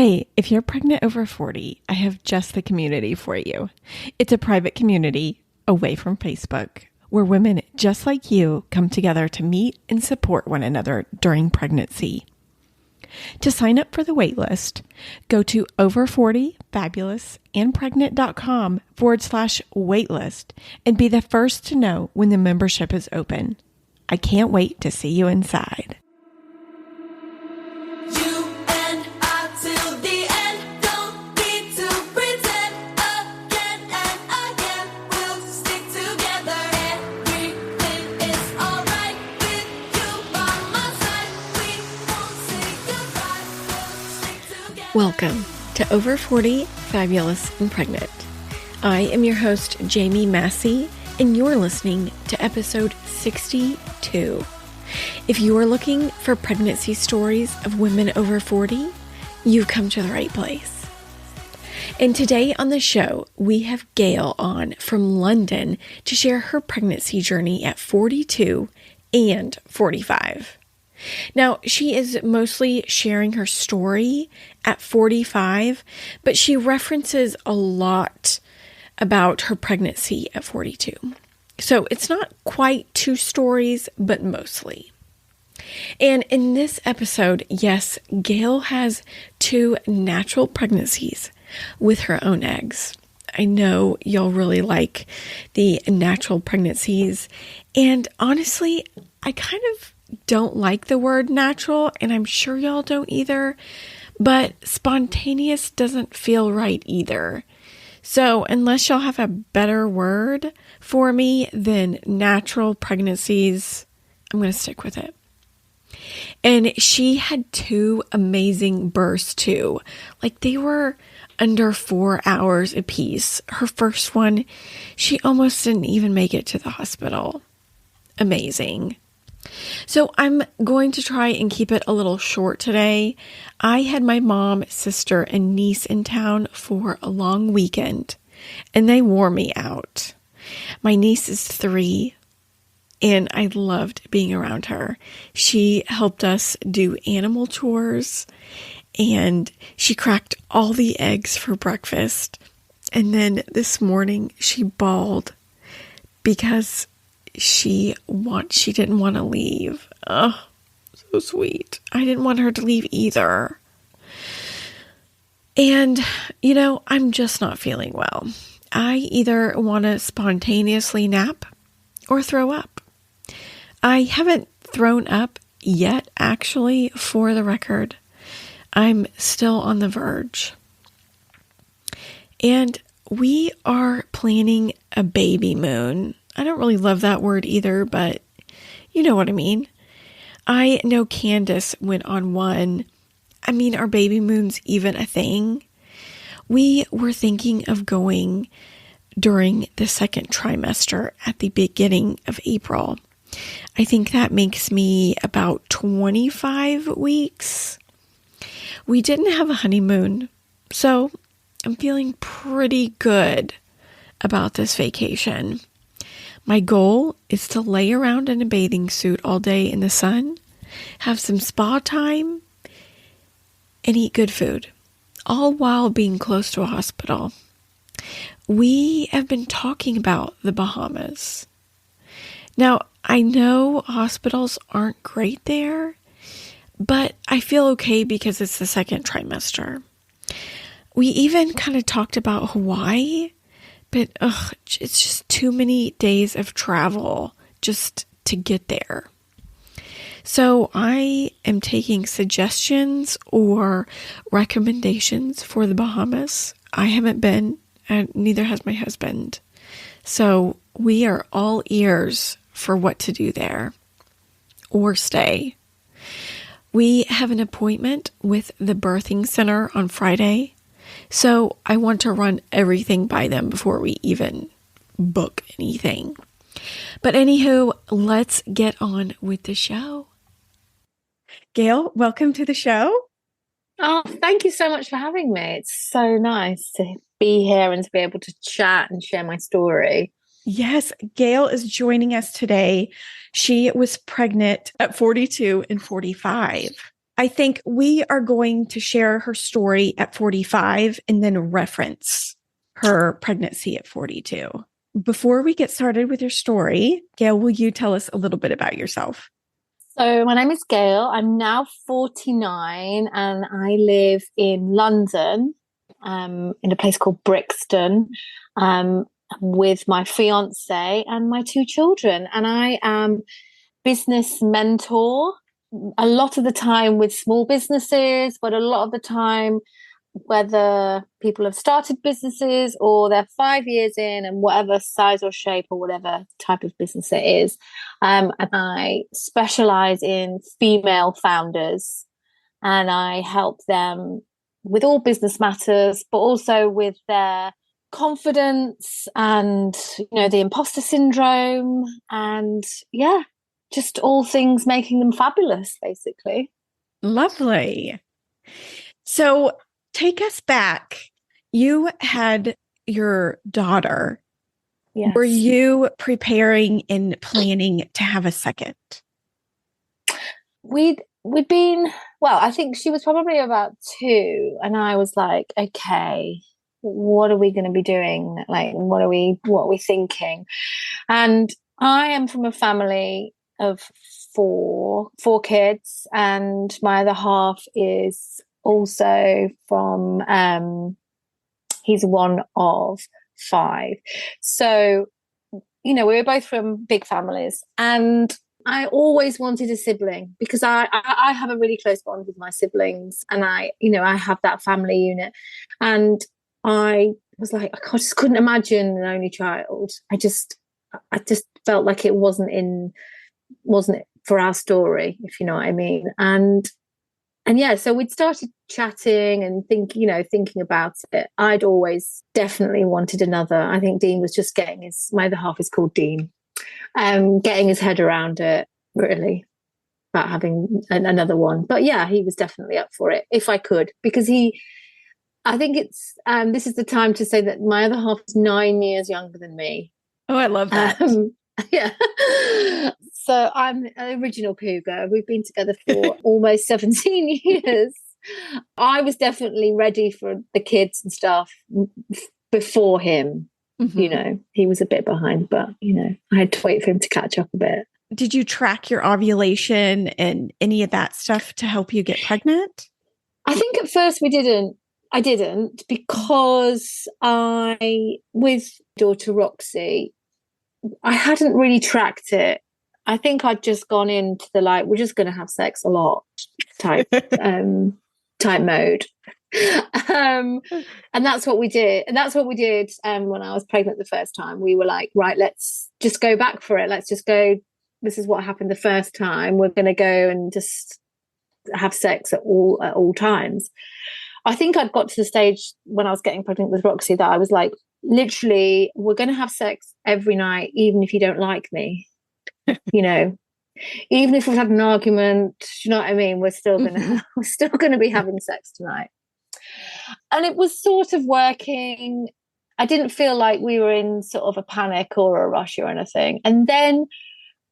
Hey, if you're pregnant over 40, I have just the community for you. It's a private community away from Facebook where women just like you come together to meet and support one another during pregnancy. To sign up for the waitlist, go to over40fabulousandpregnant.com/waitlist and be the first to know when the membership is open. I can't wait to see you inside. Welcome to Over 40, Fabulous and Pregnant. I am your host, Jamie Massey, and you're listening to episode 62. If you are looking for pregnancy stories of women over 40, you've come to the right place. And today on the show, we have Gayle on from London to share her pregnancy journey at 42 and 45. Now, she is mostly sharing her story at 45, but she references a lot about her pregnancy at 42. So it's not quite two stories, but mostly. And in this episode, yes, Gayle has 2 natural pregnancies with her own eggs. I know y'all really like the natural pregnancies, and honestly, I kind of don't like the word natural, and I'm sure y'all don't either, but spontaneous doesn't feel right either. So unless y'all have a better word for me than natural pregnancies, I'm going to stick with it. And she had 2 amazing births too. Like they were under 4 hours apiece. Her first one, she almost didn't even make it to the hospital. Amazing. So I'm going to try and keep it a little short today. I had my mom, sister, and niece in town for a long weekend, and they wore me out. My niece is 3, and I loved being around her. She helped us do animal chores, and she cracked all the eggs for breakfast. And then this morning, she bawled because she didn't want to leave. Oh, so sweet. I didn't want her to leave either. And, I'm just not feeling well. I either want to spontaneously nap or throw up. I haven't thrown up yet, actually, for the record. I'm still on the verge. And we are planning a baby moon. I don't really love that word either, but you know what I mean. I know Candace went on one. I mean, are baby moons even a thing? We were thinking of going during the 2nd trimester at the beginning of April. I think that makes me about 25 weeks. We didn't have a honeymoon, so I'm feeling pretty good about this vacation. My goal is to lay around in a bathing suit all day in the sun, have some spa time, and eat good food, all while being close to a hospital. We have been talking about the Bahamas. Now, I know hospitals aren't great there, but I feel okay because it's the 2nd trimester. We even kind of talked about Hawaii, but it's just too many days of travel just to get there. So I am taking suggestions or recommendations for the Bahamas. I haven't been, and neither has my husband. So we are all ears for what to do there or stay. We have an appointment with the birthing center on Friday. So I want to run everything by them before we even book anything. But anywho, let's get on with the show. Gayle, welcome to the show. Oh, thank you so much for having me. It's so nice to be here and to be able to chat and share my story. Yes, Gayle is joining us today. She was pregnant at 42 and 45. I think we are going to share her story at 45 and then reference her pregnancy at 42. Before we get started with your story, Gayle, will you tell us a little bit about yourself? So my name is Gayle. I'm now 49 and I live in London, in a place called Brixton, with my fiance and my 2 children. And I am business mentor, a lot of the time with small businesses, but a lot of the time whether people have started businesses or they're 5 years in and whatever size or shape or whatever type of business it is. And I specialize in female founders and I help them with all business matters, but also with their confidence and, the imposter syndrome and just all things making them fabulous, basically. Lovely. So take us back. You had your daughter. Yes. Were you preparing and planning to have a second? We'd been, I think she was probably about 2 and I was like, okay, what are we going to be doing? Like, what are we thinking? And I am from a family of four kids, and my other half is also from, he's one of 5. So, we were both from big families, and I always wanted a sibling because I have a really close bond with my siblings, and I have that family unit, and I was like, I just couldn't imagine an only child. I just felt like it wasn't for our story, if you know what I mean. And so we'd started chatting and thinking about it. I'd always definitely wanted another. I think Dean was just my other half is called Dean, getting his head around it, really, about having another one. But yeah, he was definitely up for it if I could, because I think it's, this is the time to say that my other half is 9 years younger than me. Oh, I love that. Yeah. So I'm an original cougar. We've been together for almost 17 years. I was definitely ready for the kids and stuff before him. Mm-hmm. He was a bit behind, but, I had to wait for him to catch up a bit. Did you track your ovulation and any of that stuff to help you get pregnant? I think at first I didn't because with daughter Roxy, I hadn't really tracked it. I think I'd just gone into the we're just going to have sex a lot type mode. And that's what we did. And that's what we did when I was pregnant the first time. We were like, right, let's just go back for it. Let's just go. This is what happened the first time. We're going to go and just have sex at all times. I think I'd got to the stage when I was getting pregnant with Roxy that I was like, literally, we're going to have sex every night, even if you don't like me. Even if we've had an argument, you know what I mean? We're still gonna be having sex tonight. And it was sort of working. I didn't feel like we were in sort of a panic or a rush or anything. And then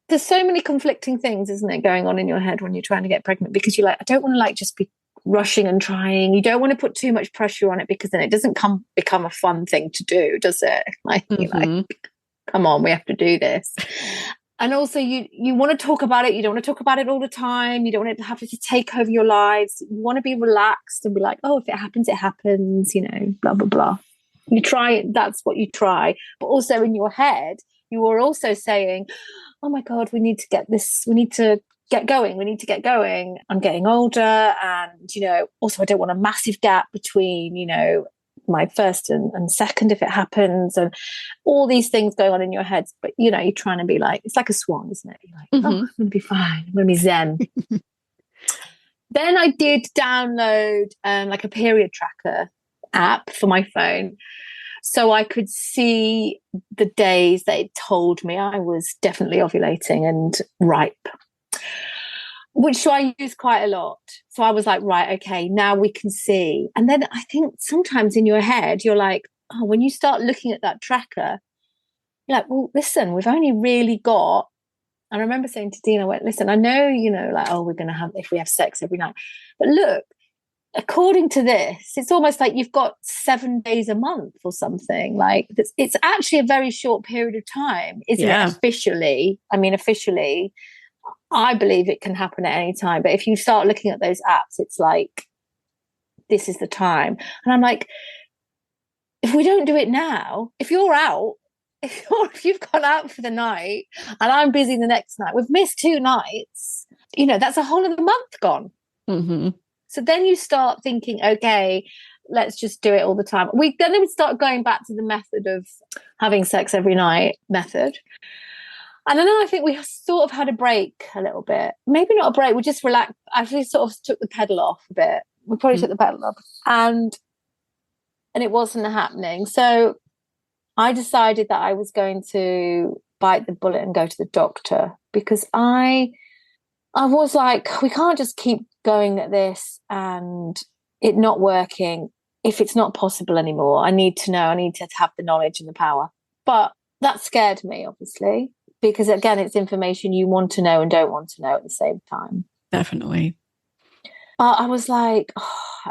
there's so many conflicting things, isn't it, going on in your head when you're trying to get pregnant, because you're like, I don't want to just be rushing and trying. You don't want to put too much pressure on it, because then it doesn't become a fun thing to do, does it? You're like, come on, we have to do this. And also you want to talk about it. You don't want to talk about it all the time. You don't want it to have to take over your lives. You want to be relaxed and be like, oh, if it happens, it happens, blah, blah, blah. You try, that's what you try. But also in your head, you are also saying, oh my God, we need to get this. We need to get going. We need to get going. I'm getting older. And, also I don't want a massive gap between, my first and second if it happens, and all these things going on in your head. But you're trying to be like, it's like a swan, isn't it? You're like, oh, I'm gonna be fine, I'm gonna be zen. Then I did download like a period tracker app for my phone, so I could see the days they told me I was definitely ovulating and ripe, which I use quite a lot. So I was like, right, okay, now we can see. And then I think sometimes in your head, you're like, oh, when you start looking at that tracker, you're like, well, listen, we've only really got And I remember saying to Dean, I went, listen, I know, like, oh, we're going to have, if we have sex every night. But look, according to this, it's almost like you've got 7 days a month or something. Like, it's actually a very short period of time, isn't it? Officially. I mean, officially, I believe it can happen at any time. But if you start looking at those apps, it's like, this is the time. And I'm like, if we don't do it now, if you're out, if you've gone out for the night and I'm busy the next night, we've missed 2 nights, that's a whole other month gone. Mm-hmm. So then you start thinking, okay, let's just do it all the time. Then we start going back to the method of having sex every night method. And then I think we sort of had a break a little bit. Maybe not a break, we just relaxed. Actually sort of took the pedal off a bit. We probably took the pedal off. And it wasn't happening. So I decided that I was going to bite the bullet and go to the doctor, because I was like, we can't just keep going at this and it not working if it's not possible anymore. I need to know, I need to have the knowledge and the power. But that scared me, obviously, because again, it's information you want to know and don't want to know at the same time. Definitely. I was like,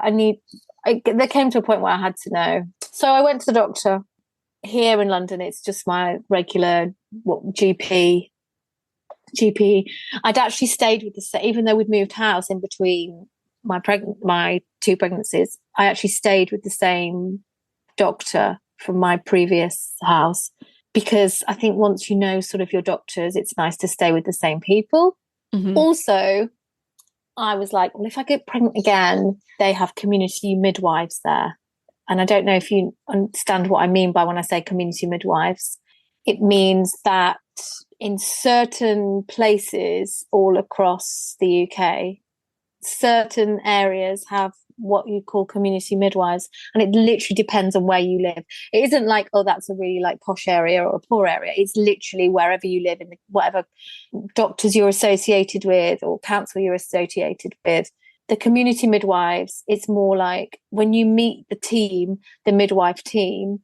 there came to a point where I had to know. So I went to the doctor. Here in London, it's just my regular GP. I'd actually stayed with even though we'd moved house in between my 2 pregnancies, I actually stayed with the same doctor from my previous house, because I think once you know sort of your doctors, it's nice to stay with the same people. Mm-hmm. Also, I was like, well, if I get pregnant again, they have community midwives there. And I don't know if you understand what I mean by when I say community midwives. It means that in certain places all across the UK, certain areas have what you call community midwives. And it literally depends on where you live. It isn't like, oh, that's a really like posh area or a poor area. It's literally wherever you live, in whatever doctors you're associated with or council you're associated with. The community midwives, it's more like when you meet the team, the midwife team,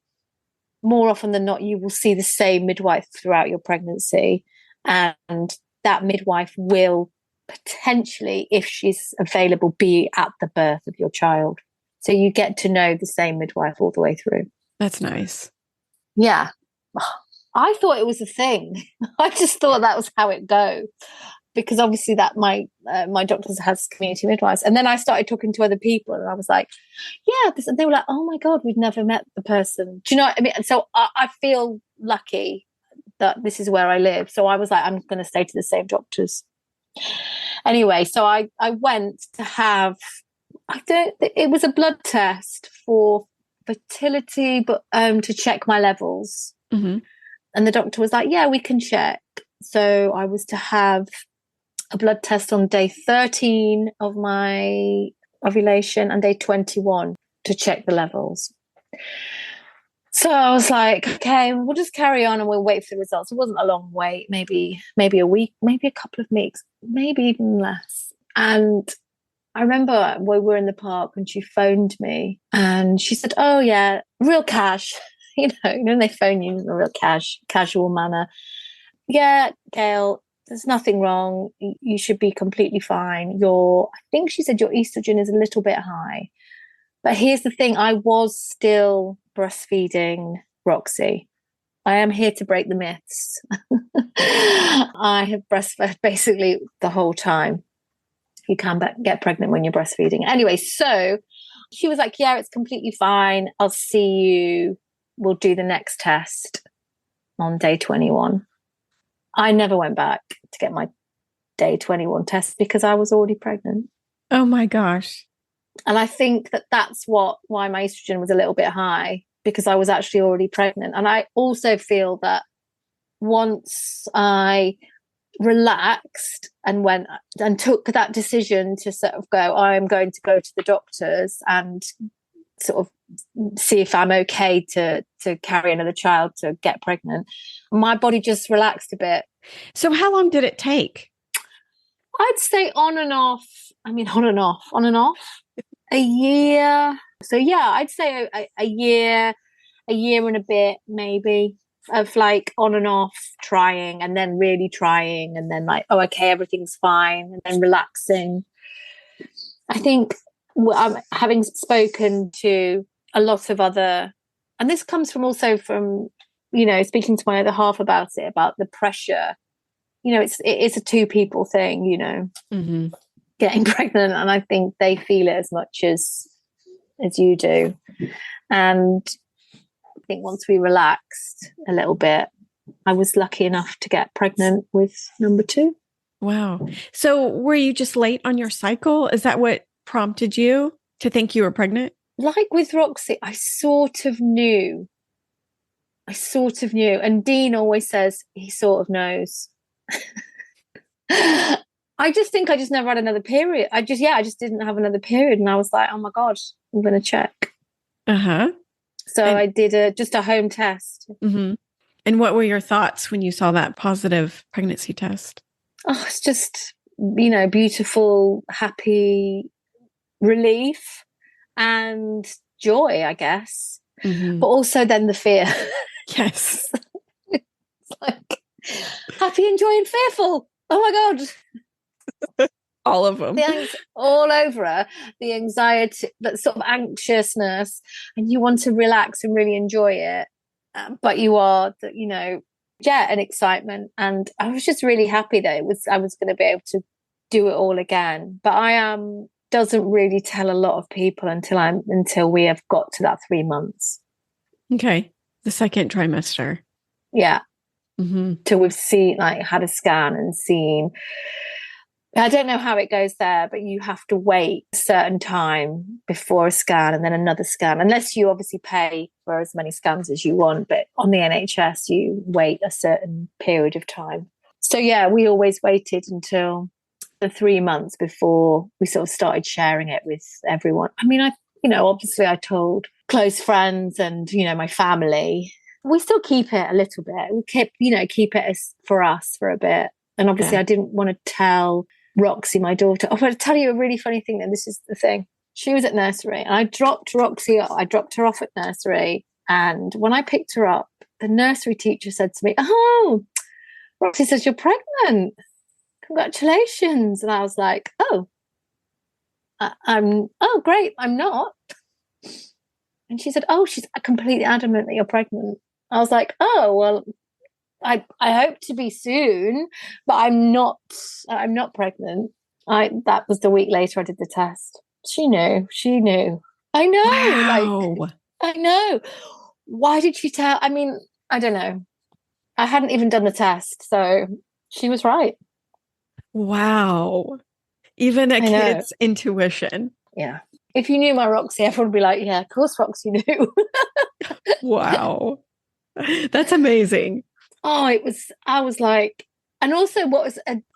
more often than not, you will see the same midwife throughout your pregnancy. And that midwife will potentially, if she's available, be at the birth of your child. So you get to know the same midwife all the way through. That's nice. Yeah. I thought it was a thing. I just thought that was how it goes. Because obviously that my doctor has community midwives. And then I started talking to other people and I was like, yeah, and they were like, oh my God, we've never met the person. Do you know what I mean? And so I feel lucky that this is where I live. So I was like, I'm going to stay to the same doctors. Anyway, so I went to have, it was a blood test for fertility, but to check my levels. Mm-hmm. And the doctor was like, yeah, we can check. So I was to have a blood test on day 13 of my ovulation and day 21 to check the levels. So I was like, okay, we'll just carry on and we'll wait for the results. It wasn't a long wait, maybe a week, maybe a couple of weeks, maybe even less. And I remember we were in the park when she phoned me and she said, oh yeah, real cash, when they phone you in a real casual manner. Yeah, Gayle, there's nothing wrong. You should be completely fine. I think she said your estrogen is a little bit high. But here's the thing, I was still breastfeeding Roxy. I am here to break the myths. I have breastfed basically the whole time. You can get pregnant when you're breastfeeding. Anyway, so she was like, yeah, it's completely fine. I'll see you. We'll do the next test on day 21. I never went back to get my day 21 test because I was already pregnant. Oh my gosh. And I think that's why my estrogen was a little bit high, because I was actually already pregnant. And I also feel that once I relaxed and went and took that decision to sort of go, I am going to go to the doctors and sort of see if I'm okay to carry another child, to get pregnant, my body just relaxed a bit. So how long did it take? I'd say on and off, a year. So yeah, I'd say a year and a bit, maybe. of like on and off trying and then really trying and then like, oh, okay, everything's fine, and then relaxing. I think I'm having spoken to a lot of other, and this comes from also from, you know, speaking to my other half about it, about the pressure. You know, it is a two people thing, you know, getting pregnant, and I think they feel it as much as you do. And I think once we relaxed a little bit, I was lucky enough to get pregnant with number 2. Wow. So were you just late on your cycle? Is that what prompted you to think you were pregnant? Like with Roxy, I sort of knew. And Dean always says he sort of knows. I just think I just never had another period. I just didn't have another period. And I was like, oh my God, I'm going to check. So I did just a home test. Mm-hmm. And what were your thoughts when you saw that positive pregnancy test? Oh, it's just, you know, beautiful, happy relief and joy, I guess. But also then the fear. Yes. It's like happy and joy and fearful. Oh my God. All of them. All over her. The anxiety, that sort of anxiousness, and you want to relax and really enjoy it. But you are, you know, and excitement. And I was just really happy that I was going to be able to do it all again. But I doesn't really tell a lot of people until we have got to that 3 months. Okay. The second trimester. Yeah. Till we've had a scan and seen. I don't know how it goes there, but you have to wait a certain time before a scan and then another scan, unless you obviously pay for as many scans as you want. But on the NHS, you wait a certain period of time. So yeah, we always waited until the 3 months before we sort of started sharing it with everyone. I mean, obviously I told close friends and, you know, my family. We still keep it a little bit. We keep it as for us for a bit. And obviously I didn't want to tell Roxy, my daughter. I'm going to tell you a really funny thing. And this is the thing. She was at nursery and I dropped her off at nursery. And when I picked her up, the nursery teacher said to me, "Oh, Roxy says you're pregnant. Congratulations." And I was like, "Oh, great. I'm not." And she said, "Oh, she's completely adamant that you're pregnant." I was like, "Oh, well, I hope to be soon, but I'm not pregnant." That was the week later I did the test. She knew. I know. Wow. Like, I know. Why did she tell? I mean, I don't know. I hadn't even done the test, so she was right. Wow. Even a kid's intuition. Yeah. If you knew my Roxy, everyone would be like, yeah, of course Roxy knew. Wow. That's amazing. Oh, I was like, and also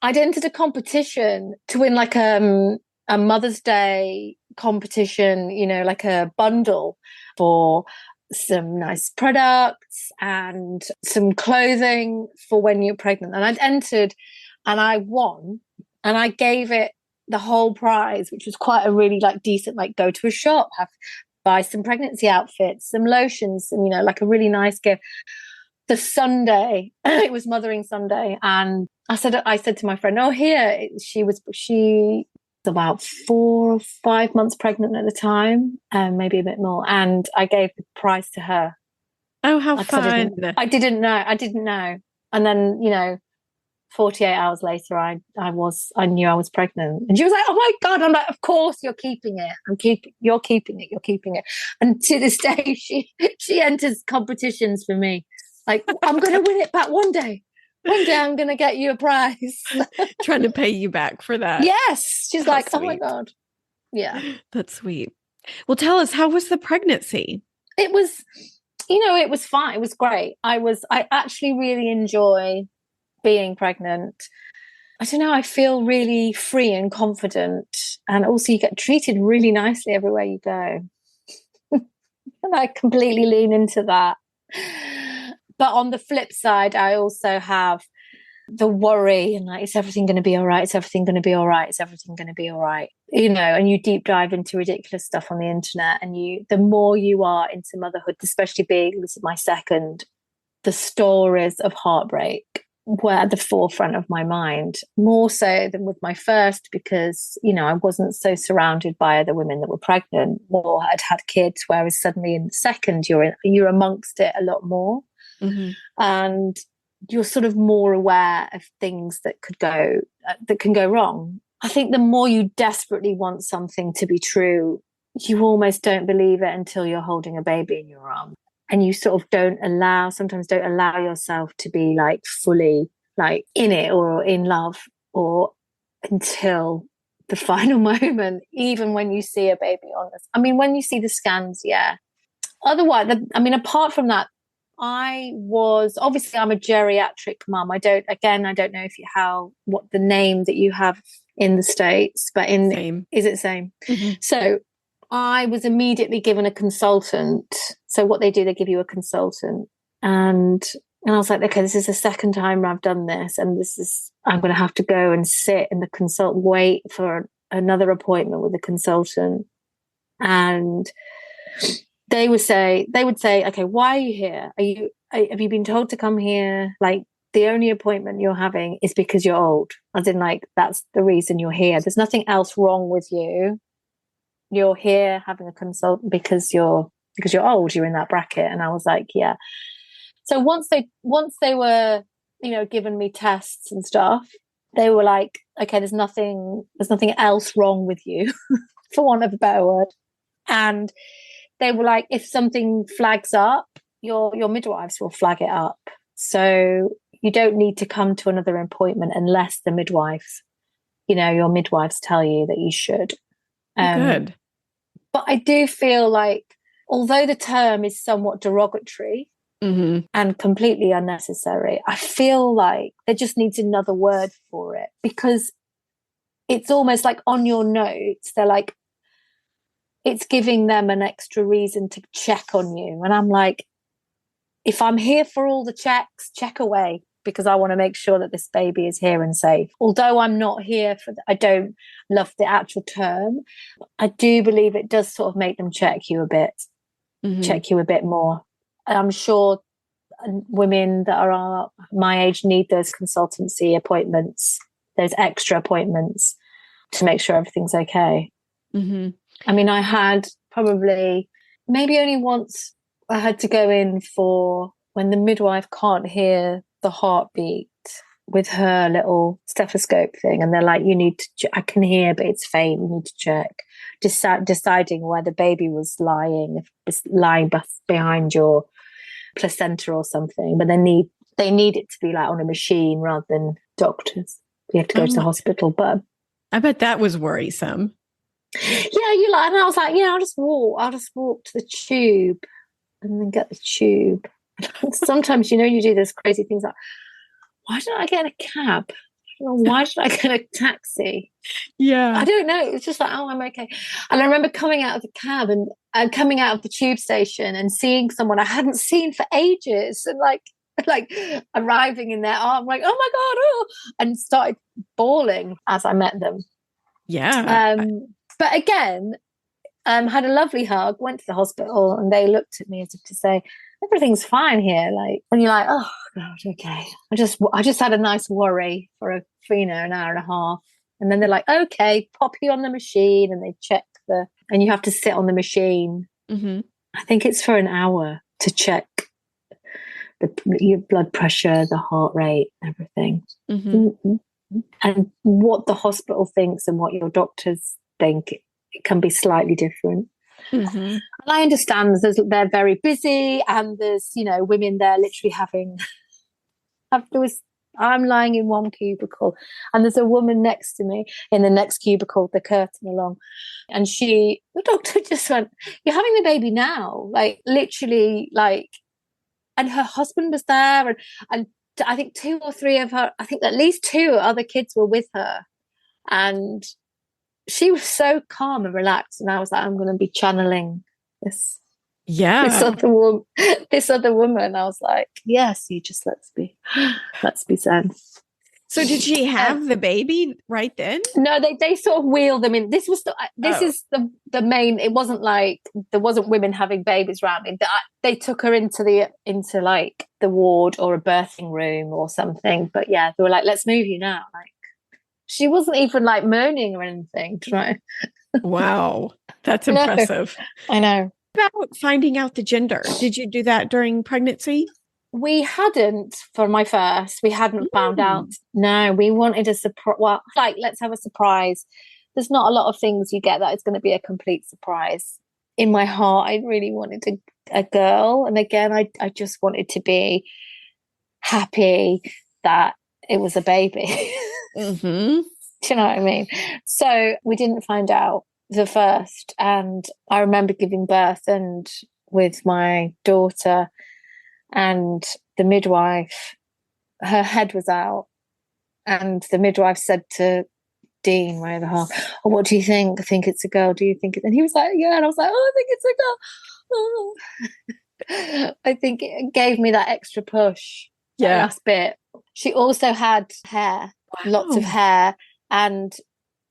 I'd entered a competition to win like a Mother's Day competition, you know, like a bundle for some nice products and some clothing for when you're pregnant. And I'd entered and I won, and I gave it the whole prize, which was quite a really like decent, like go to a shop, buy some pregnancy outfits, some lotions, and, you know, like a really nice gift. The Sunday, it was Mothering Sunday, and I said to my friend, "Oh, here." She was about 4 or 5 months pregnant at the time, maybe a bit more, and I gave the prize to her. Oh, how fun! I didn't know, and then, you know, 48 hours later, I knew I was pregnant, and she was like, "Oh my God!" I'm like, "Of course you're keeping it. You're keeping it." And to this day, she enters competitions for me. Like, I'm going to win it back one day. One day I'm going to get you a prize. Trying to pay you back for that. Yes. She's like, sweet. Oh my God. Yeah. That's sweet. Well, tell us, how was the pregnancy? It was, you know, it was fine. It was great. I actually really enjoy being pregnant. I don't know. I feel really free and confident. And also you get treated really nicely everywhere you go. And I completely lean into that. But on the flip side, I also have the worry and like, is everything going to be all right? Is everything going to be all right? Is everything going to be all right? You know, and you deep dive into ridiculous stuff on the internet, and the more you are into motherhood, especially being this is my second, the stories of heartbreak were at the forefront of my mind, more so than with my first, because, you know, I wasn't so surrounded by other women that were pregnant or had had kids, whereas suddenly in the second, you're amongst it a lot more. Mm-hmm. And you're sort of more aware of things that can go wrong. I think the more you desperately want something to be true, you almost don't believe it until you're holding a baby in your arms. And you sort of sometimes don't allow yourself to be like fully like in it or in love, or until the final moment, even when you see a baby on us. I mean, when you see the scans, yeah. Otherwise, apart from that, I'm a geriatric mum. I don't know what the name that you have in the States, but Same. Is it same? Mm-hmm. So I was immediately given a consultant. So what they do, they give you a consultant. And I was like, okay, this is the second time I've done this. And I'm going to have to go and sit in the wait for another appointment with the consultant. And they would say, okay, why are you here? Have you been told to come here? Like, the only appointment you're having is because you're old. As in, like, that's the reason you're here. There's nothing else wrong with you. You're here having a consultant because you're old. You're in that bracket. And I was like, yeah. So once they were, you know, giving me tests and stuff, they were like, okay, there's nothing else wrong with you, for want of a better word. And they were like, if something flags up, your midwives will flag it up. So you don't need to come to another appointment unless your midwives tell you that you should. Good. But I do feel like, although the term is somewhat derogatory mm-hmm. and completely unnecessary, I feel like there just needs another word for it, because it's almost like on your notes, they're like, it's giving them an extra reason to check on you. And I'm like, if I'm here for all the checks, check away, because I want to make sure that this baby is here and safe. Although I'm not here I don't love the actual term, I do believe it does sort of make them check you a bit more. And I'm sure women that are my age need those consultancy appointments, those extra appointments, to make sure everything's okay. Mm-hmm. I mean, I had probably maybe only once I had to go in for when the midwife can't hear the heartbeat with her little stethoscope thing, and they're like, you need to I can hear, but it's faint, you need to check, deciding where the baby was lying, if it's lying behind your placenta or something. But they need it to be like on a machine rather than doctors. You have to go to the hospital. But I bet that was worrisome. Yeah, and I was like, I'll just walk to the tube and then get the tube. Sometimes, you do those crazy things like, why didn't I get a cab? Why should I get a taxi? Yeah. I don't know. It's just like, oh, I'm okay. And I remember coming out of the cab and coming out of the tube station and seeing someone I hadn't seen for ages, and like arriving in their arm, like, oh my God, oh, and started bawling as I met them. Yeah. But again, had a lovely hug, went to the hospital, and they looked at me as if to say, everything's fine here. Like, and you're like, oh God, okay. I just had a nice worry for an hour and a half. And then they're like, okay, pop you on the machine, and they check and you have to sit on the machine. Mm-hmm. I think it's for an hour to check your blood pressure, the heart rate, everything. Mm-hmm. Mm-hmm. And what the hospital thinks and what your doctors think, it can be slightly different. Mm-hmm. And I understand they're very busy, and there's women there literally having. I'm lying in one cubicle, and there's a woman next to me in the next cubicle, the curtain along, and the doctor just went, "You're having the baby now," like literally, like, and her husband was there, and I think two or three of her, I think at least two other kids were with her, and she was so calm and relaxed, and I was like, I'm going to be channeling this. Yeah. This other woman. I was like, yes, you just let's be zen. So did she have the baby right then? No, they sort of wheeled them in. This is the main. It wasn't like there wasn't women having babies around me. They took her into like the ward or a birthing room or something. But yeah, they were like, "Let's move you now." Like she wasn't even like moaning or anything. Wow, that's impressive. I know. About finding out the gender, did you do that during pregnancy? We hadn't for my first. We hadn't found out. No, we wanted a surprise. Well, like, let's have a surprise. There's not a lot of things you get that it's going to be a complete surprise. In my heart, I really wanted a girl. And again, I just wanted to be happy that it was a baby. Mm-hmm. Do you know what I mean? So we didn't find out the first. And I remember giving birth and with my daughter, and the midwife, her head was out, and the midwife said to Dean, my other half, "Oh, what do you think? I think it's a girl. Do you think it?" And he was like, "Yeah." And I was like, "Oh, I think it's a girl." Oh. I think it gave me that extra push. Yeah. Last bit. She also had hair, lots of hair, and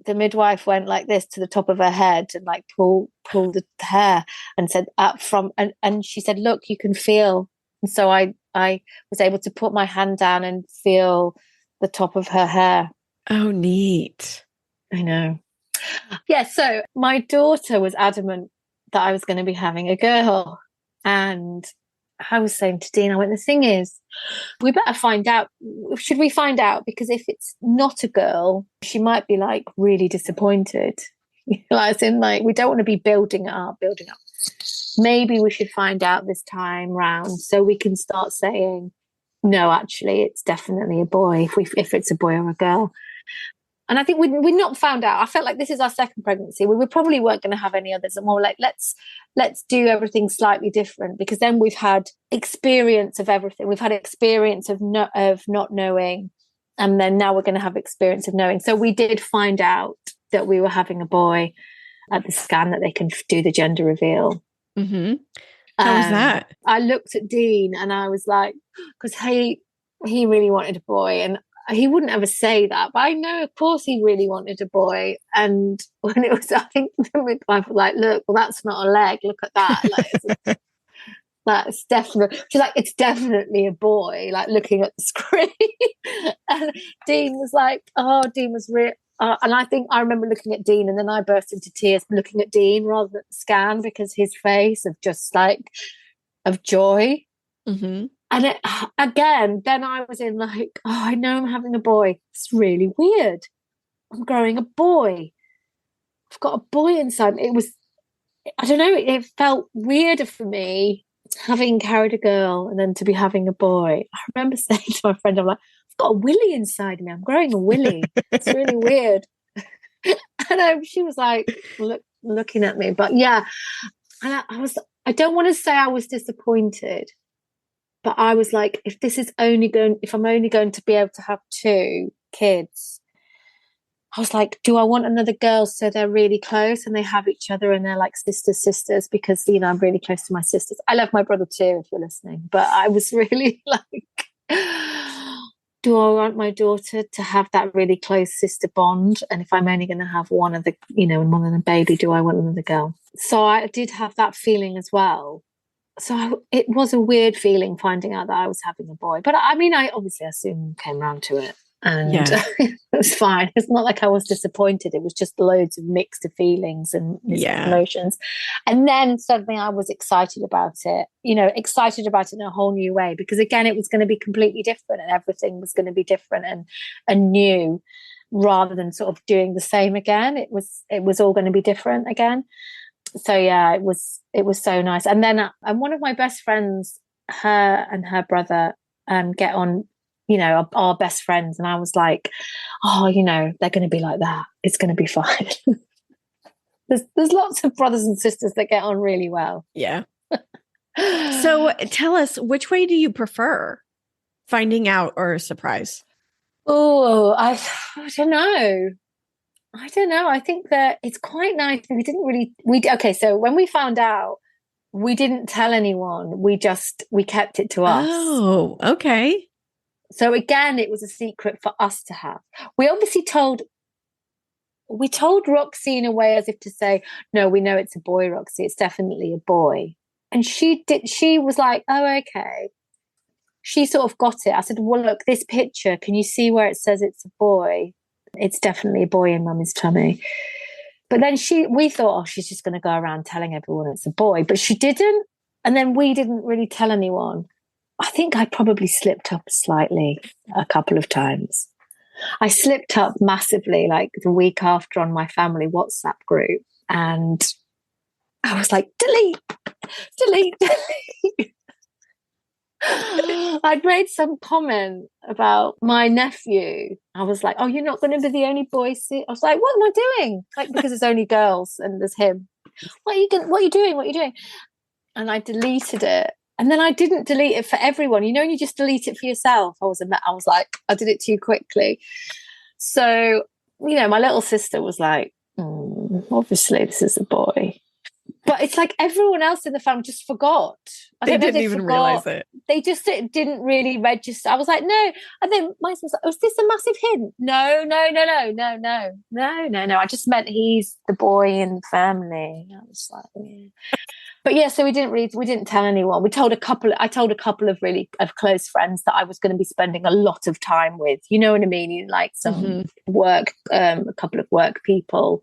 the midwife went like this to the top of her head and like pulled the hair and said and she said, "Look, you can feel." And so I was able to put my hand down and feel the top of her hair. Oh, neat. I know. Yeah, so my daughter was adamant that I was going to be having a girl. And I was saying to Dean, I went, the thing is, we better find out. Should we find out? Because if it's not a girl, she might be like really disappointed. Like, we don't want to be building up. Maybe we should find out this time round so we can start saying, no, actually, it's definitely a boy, if it's a boy or a girl. And I think we'd not found out. I felt like this is our second pregnancy. We probably weren't going to have any others. And we were like, let's do everything slightly different, because then we've had experience of everything. We've had experience of not knowing. And then now we're going to have experience of knowing. So we did find out that we were having a boy at the scan, that they can do the gender reveal. Mm-hmm. How was that? I looked at Dean and I was like, because he really wanted a boy, and he wouldn't ever say that, but I know, of course, he really wanted a boy. And when it was, I think the midwife was like, "Look, well, that's not a leg. Look at that. Like, that's definitely." She's like, "It's definitely a boy." Like looking at the screen, and Dean was like, "Oh, Dean was real." And I think I remember looking at Dean, and then I burst into tears looking at Dean rather than the scan, because his face of joy. Mm-hmm. And again, then I was in like, "Oh, I know I'm having a boy. It's really weird. I'm growing a boy. I've got a boy inside." It was, I don't know, it felt weirder for me having carried a girl and then to be having a boy. I remember saying to my friend, I'm like, "I've got a willy inside me. I'm growing a willy. It's really weird." And she was like, looking at me. But yeah, and I don't want to say I was disappointed, but I was like, if I'm only going to be able to have 2 kids, I was like, do I want another girl so they're really close and they have each other and they're like sisters? Because, I'm really close to my sisters. I love my brother too, if you're listening. But I was really like, do I want my daughter to have that really close sister bond? And if I'm only going to have one of the, one of the baby, do I want another girl? So I did have that feeling as well. So it was a weird feeling finding out that I was having a boy. But I mean, I soon came around to it. And it was fine. It's not like I was disappointed. It was just loads of mixed feelings and mixed emotions. And then suddenly I was excited about it, excited about it in a whole new way, because again, it was going to be completely different and everything was going to be different and new, rather than sort of doing the same again. It was all going to be different again. So yeah, it was so nice. And then and one of my best friends, her and her brother get on, our best friends. And I was like, oh, they're going to be like that. It's going to be fine. There's lots of brothers and sisters that get on really well. Yeah. So tell us, which way do you prefer, finding out or a surprise? Oh, I don't know. I think that it's quite nice. Okay, so when we found out, we didn't tell anyone. We kept it to us. Oh, okay. So again, it was a secret for us to have. We obviously told Roxy in a way as if to say, no, we know it's a boy, Roxy. It's definitely a boy. And she was like, oh, okay. She sort of got it. I said, well, look, this picture, can you see where it says it's a boy? It's definitely a boy in Mummy's tummy. But then we thought, oh, she's just going to go around telling everyone it's a boy. But she didn't. And then we didn't really tell anyone. I think I probably slipped up slightly a couple of times. I slipped up massively, like the week after on my family WhatsApp group. And I was like, delete. I'd made some comment about my nephew. I was like, oh, you're not going to be the only boy. I was like, what am I doing? Like, because there's only girls and there's him. What are you doing? And I deleted it. And then I didn't delete it for everyone. You know, you just delete it for yourself. I was like, I did it too quickly. So, you know, my little sister was like, obviously this is a boy. But it's like everyone else in the family just forgot. They didn't even realize it. They just didn't really register. I was like, no. And then my son was like, was this a massive hint? No. I just meant he's the boy in the family. I was like, yeah. But yeah, so we didn't tell anyone. I told a couple of really close friends that I was going to be spending a lot of time with. You know what I mean? Like some work, a couple of work people,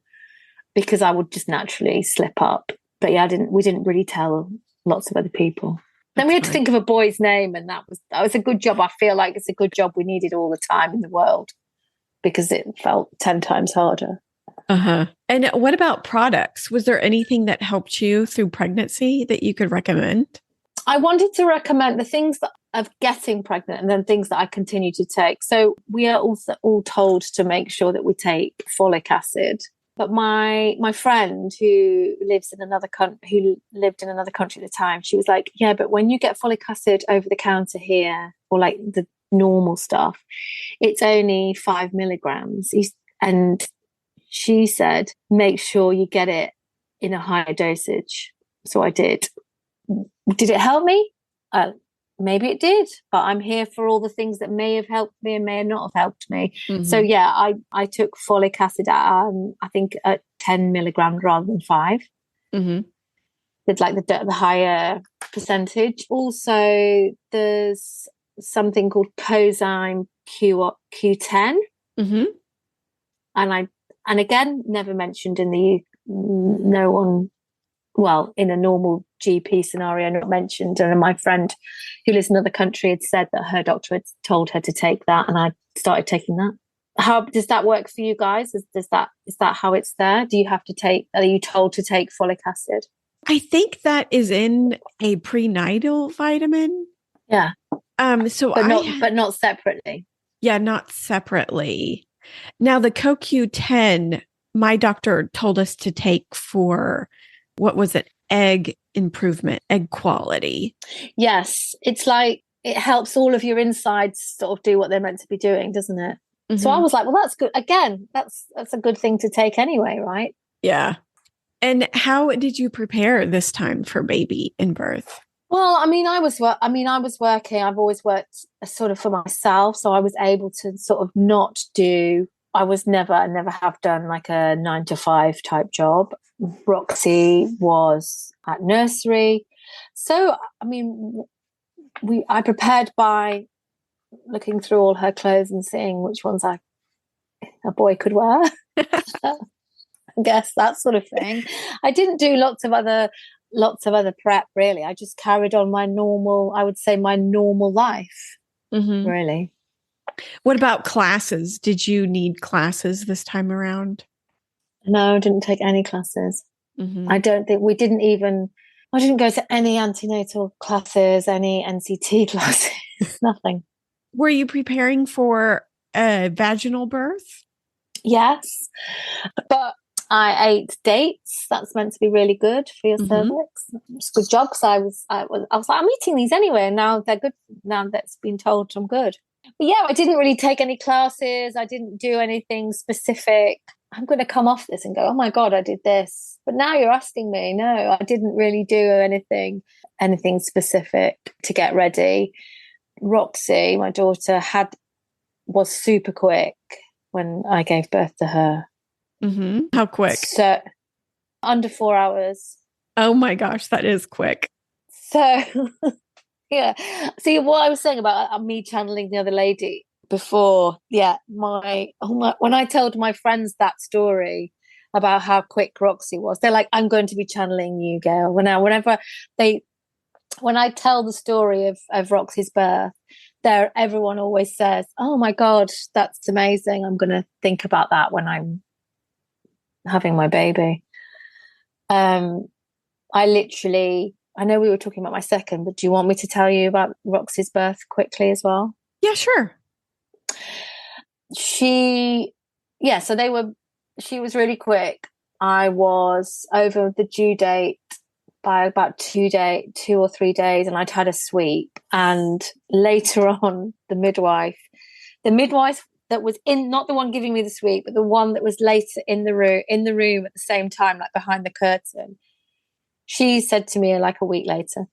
because I would just naturally slip up. But yeah, we didn't really tell lots of other people. Then we had to think of a boy's name, and that was a good job. I feel like it's a good job we needed all the time in the world, because it felt 10 times harder. Uh-huh. And what about products? Was there anything that helped you through pregnancy that you could recommend? I wanted to recommend the things of getting pregnant and then things that I continue to take. So we are also all told to make sure that we take folic acid. But my friend who lived in another country at the time, she was like, yeah, but when you get folic acid over the counter here, or like the normal stuff, it's only 5 milligrams. And she said, make sure you get it in a higher dosage. So I did. Did it help me? Maybe it did, but I'm here for all the things that may have helped me and may not have helped me. Mm-hmm. So yeah, I took folic acid at, I think at 10 milligrams rather than 5. Mm-hmm. It's like the higher percentage. Also, there's something called coenzyme Q10. Mm-hmm. And again, never mentioned no one, well, in a normal GP scenario, not mentioned. And my friend who lives in another country had said that her doctor had told her to take that, and I started taking that. How does that work for you guys? Is that how it's there? Are you told to take folic acid? I think that is in a prenatal vitamin. Yeah. But not separately. Yeah, not separately. Now the CoQ10, my doctor told us to take for, what was it? Egg improvement, egg quality. Yes. It's like, it helps all of your insides sort of do what they're meant to be doing, doesn't it? Mm-hmm. So I was like, well, that's good. Again, that's a good thing to take anyway, right? Yeah. And how did you prepare this time for baby and birth? Well, I working. I've always worked sort of for myself. So I was able to sort of I never have done like a 9 to 5 type job. Roxy was at nursery. So, I mean, I prepared by looking through all her clothes and seeing which ones a boy could wear. I guess that sort of thing. I didn't do lots of other prep, really. I just carried on my normal life, mm-hmm. really. What about classes? Did you need classes this time around? No, I didn't take any classes. Mm-hmm. I don't think I didn't go to any antenatal classes, any NCT classes, nothing. Were you preparing for a vaginal birth? Yes, but I ate dates. That's meant to be really good for your mm-hmm. cervix. It's a good job, because I was like, I'm eating these anyway, and now they're good. Now that's been told I'm good. But yeah, I didn't really take any classes. I didn't do anything specific. I'm going to come off this and go, oh my God, I did this. But now you're asking me. No, I didn't really do anything specific to get ready. Roxy, my daughter, was super quick when I gave birth to her. Mm-hmm. How quick? So under 4 hours. Oh my gosh, that is quick. So yeah. See what I was saying about me channeling the other lady before. Yeah, when I told my friends that story about how quick Roxy was, they're like, "I'm going to be channeling you, Gayle." When I tell the story of Roxy's birth, everyone always says, "Oh my God, that's amazing. I'm going to think about that when I'm having my baby." I know we were talking about my second, but do you want me to tell you about Roxy's birth quickly as well? Yeah, sure. She was really quick. I was over the due date by about 2 or 3 days, and I'd had a sweep. And later on, the midwife that was not the one giving me the sweep, but the one that was later in the room at the same time, like behind the curtain, she said to me like a week later,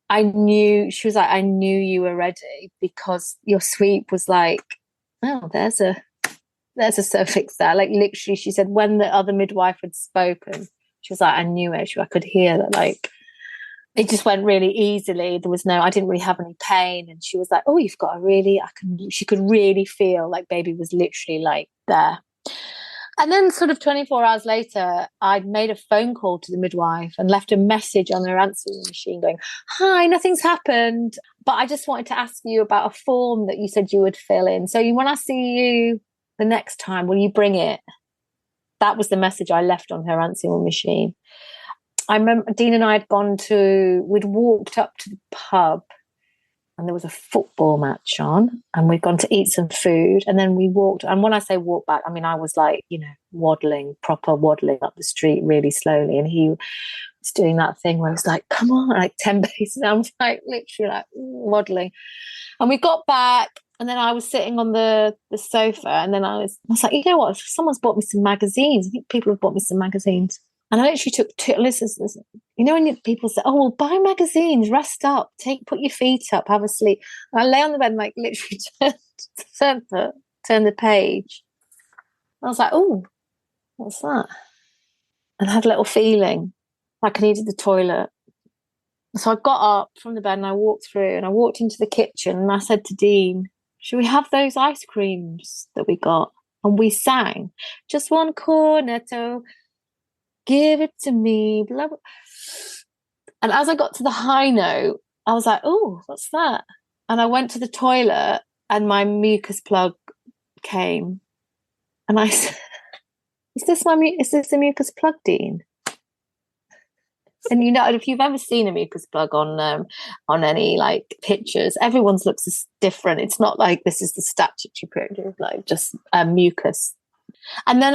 I knew you were ready because your sweep was like, oh, there's a cervix there. Like literally, she said when the other midwife had spoken, she was like, I knew it. I could hear that, like, it just went really easily. I didn't really have any pain. And she was like, oh, she could really feel like baby was literally like there. And then sort of 24 hours later, I'd made a phone call to the midwife and left a message on her answering machine going, hi, nothing's happened, but I just wanted to ask you about a form that you said you would fill in. So when I see you the next time, will you bring it? That was the message I left on her answering machine. I remember Dean and I we'd walked up to the pub and there was a football match on and we'd gone to eat some food and then we walked. And when I say walk back, I mean, I was like, proper waddling up the street really slowly. And he was doing that thing where he was like, come on, like 10 paces. And I was like, literally like waddling. And we got back and then I was sitting on the sofa and then I was like, you know what? Someone's bought me some magazines. I think people have bought me some magazines. And I literally took two, listen, when people say, oh, well, buy magazines, rest up, put your feet up, have a sleep. And I lay on the bed and like literally turn the page. I was like, oh, what's that? And I had a little feeling like I needed the toilet. So I got up from the bed and I walked through and I walked into the kitchen and I said to Dean, should we have those ice creams that we got? And we sang, just one cornetto, give it to me, blah, blah. And as I got to the high note, I was like, oh, what's that? And I went to the toilet and my mucus plug came. And I said, is this a mucus plug, Dean? And if you've ever seen a mucus plug on any like pictures, everyone's looks different. It's not like this is the statutory picture, like just mucus. And then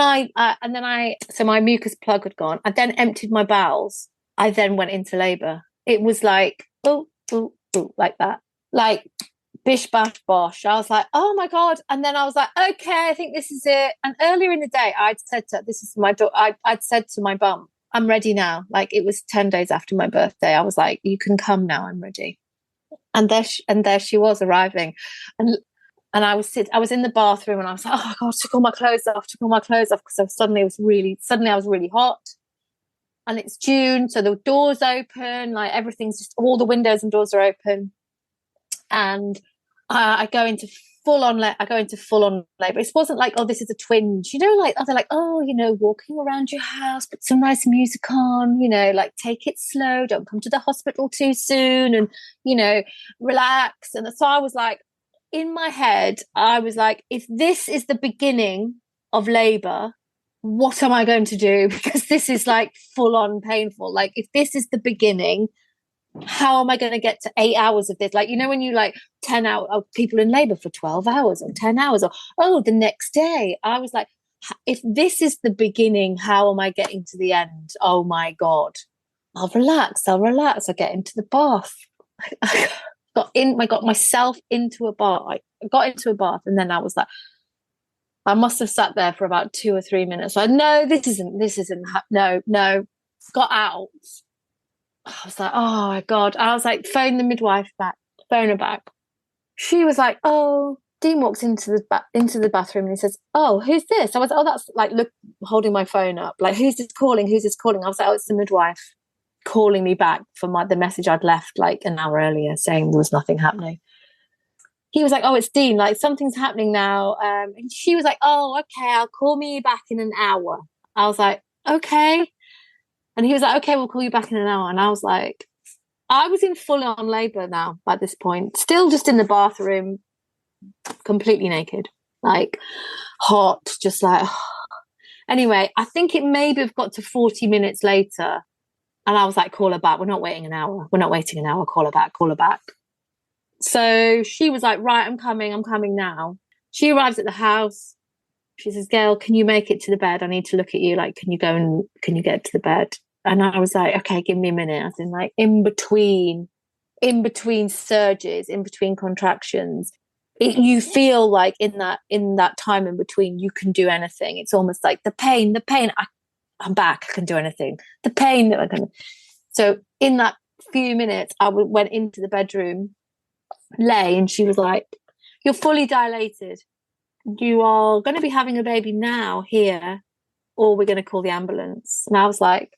so my mucus plug had gone. I then emptied my bowels. I then went into labour. It was like, oh, like that. Like, bish, bash, bosh. I was like, oh my God. And then I was like, okay, I think this is it. And earlier in the day, I'd said to my bum, I'm ready now. Like, it was 10 days after my birthday. I was like, you can come now. I'm ready. And there she was arriving. And I was in the bathroom and I was like, oh God, took all my clothes off because suddenly I was really hot. And it's June, so the doors open, like everything's just, all the windows and doors are open. And I go into full on labor. It wasn't like, oh, this is a twinge, like, they're like, oh, walking around your house, put some nice music on, like take it slow, don't come to the hospital too soon, and relax. And so I was like, in my head, I was like, if this is the beginning of labor, what am I going to do? Because this is like full on painful. Like, if this is the beginning, how am I going to get to 8 hours of this? Like, when you like 10 hours of people in labor for 12 hours or 10 hours or, the next day, I was like, if this is the beginning, how am I getting to the end? Oh my God, I'll relax. I get into the bath. I got myself into a bath. I got into a bath and then I was like, I must have sat there for about 2 or 3 minutes. Like, no, this isn't, no. Got out. I was like, oh my God. I was like, phone her back. she was like, oh, Dean walks into the bathroom and he says, oh, who's this? I was, oh, that's like, look, holding my phone up. Like, who's this calling? Who's this calling? I was like, oh, it's the midwife calling me back for the message I'd left like an hour earlier saying there was nothing happening. He was like, oh, it's Dean. Like, something's happening now. And she was like, oh, okay, I'll call me back in an hour. I was like, okay. And he was like, okay, we'll call you back in an hour. And I was like, I was in full on labor now by this point, still just in the bathroom, completely naked, like hot, just like, anyway, I think it maybe have got to 40 minutes later. And I was like, call her back. We're not waiting an hour. We're not waiting an hour. Call her back. Call her back. So she was like, right, I'm coming now. She arrives at the house. She says, Gayle, can you make it to the bed? I need to look at you. Like, can you get to the bed? And I was like, okay, give me a minute. I was in like in between surges, in between contractions. You feel like in that time in between, you can do anything. It's almost like the pain, I'm back, I can do anything. The pain that I can. So in that few minutes, I went into the bedroom, lay, and she was like, you're fully dilated. You are going to be having a baby now here, or we're going to call the ambulance. And I was like,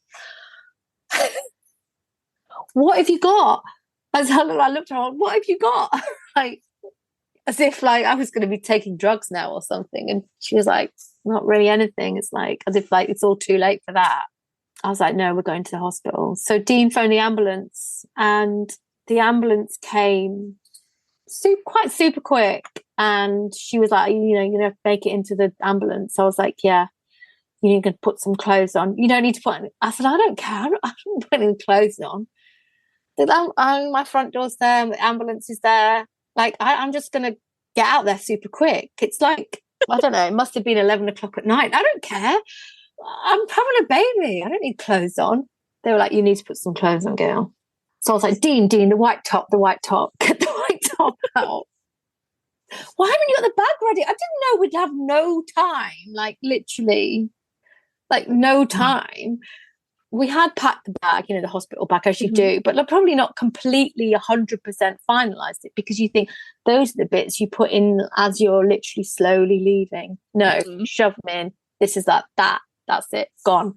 what have you got? As I looked at her, what have you got? Like, as if like I was going to be taking drugs now or something. And she was like, not really anything. It's like, as if like it's all too late for that. I was like, no, we're going to the hospital. So Dean phoned the ambulance, and the ambulance came quite super quick. And she was like, you're going to make it into the ambulance. So I was like, yeah, you need to put some clothes on. You don't need to put any. I said, I don't care. I don't put any clothes on. My front door's there, the ambulance is there. Like, I'm just going to get out there super quick. It's like, I don't know, it must have been 11 o'clock at night. I don't care. I'm having a baby. I don't need clothes on. They were like, you need to put some clothes on, Gayle. So I was like, Dean, the white top, get the white top out. Why haven't you got the bag ready? I didn't know we'd have no time, like literally, like no time. We had packed the bag, the hospital bag as you do, but probably not completely 100% finalised it, because you think those are the bits you put in as you're literally slowly leaving. No, shove them in. This is that's it, gone.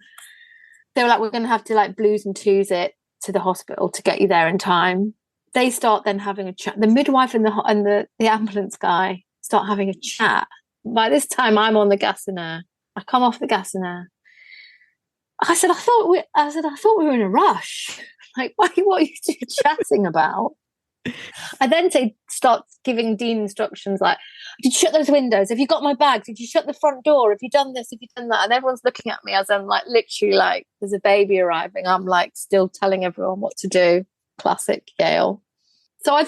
They were like, we're going to have to like blues and twos it to the hospital to get you there in time. They start then having a chat. The midwife and the ambulance guy start having a chat. By this time, I'm on the gas and air. I come off the gas and air. I said, I thought we were in a rush. Like, what are you two chatting about? I then start giving Dean instructions like, did you shut those windows? Have you got my bag? Did you shut the front door? Have you done this? Have you done that? And everyone's looking at me as I'm like, literally like, there's a baby arriving. I'm like still telling everyone what to do. Classic Gayle. So I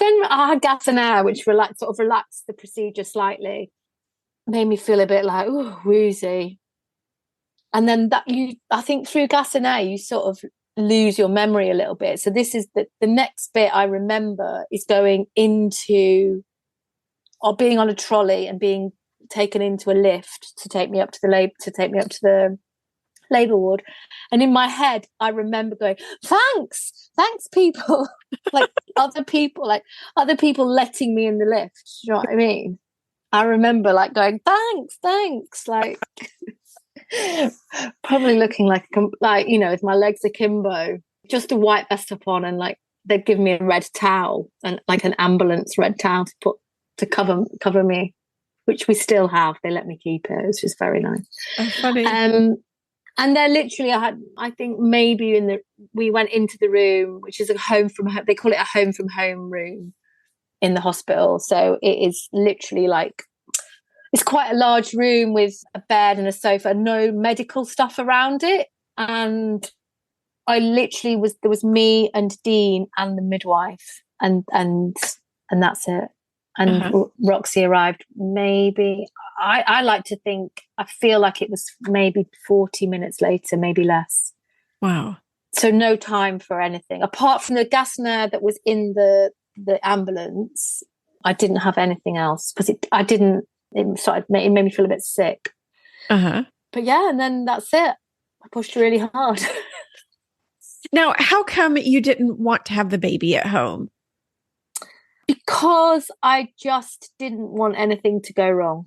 had gas and air, which sort of relaxed the procedure slightly. Made me feel a bit like, ooh, woozy. And then I think through gas and air, you sort of lose your memory a little bit. So this is the next bit I remember is going into, or being on a trolley and being taken into a lift to take me up to the labour ward. And in my head, I remember going, thanks people, like other people letting me in the lift. You know what I mean? I remember like going, thanks, like probably looking like with my legs akimbo, just a white vest up on, and like they'd give me a red towel, and like an ambulance red towel to cover me, which we still have. They let me keep it. It's just very nice. Oh, funny. And then literally I think maybe we went into the room, which is a home from home. They call it a home from home room in the hospital. So it is literally like, it's quite a large room with a bed and a sofa, no medical stuff around it. And I literally there was me and Dean and the midwife and that's it. And Roxy arrived maybe, I like to think, I feel like it was maybe 40 minutes later, maybe less. Wow. So no time for anything. Apart from the gas and air that was in the ambulance, I didn't have anything else because it made me feel a bit sick. But yeah, and then that's it. I pushed really hard. Now, how come you didn't want to have the baby at home? Because I just didn't want anything to go wrong.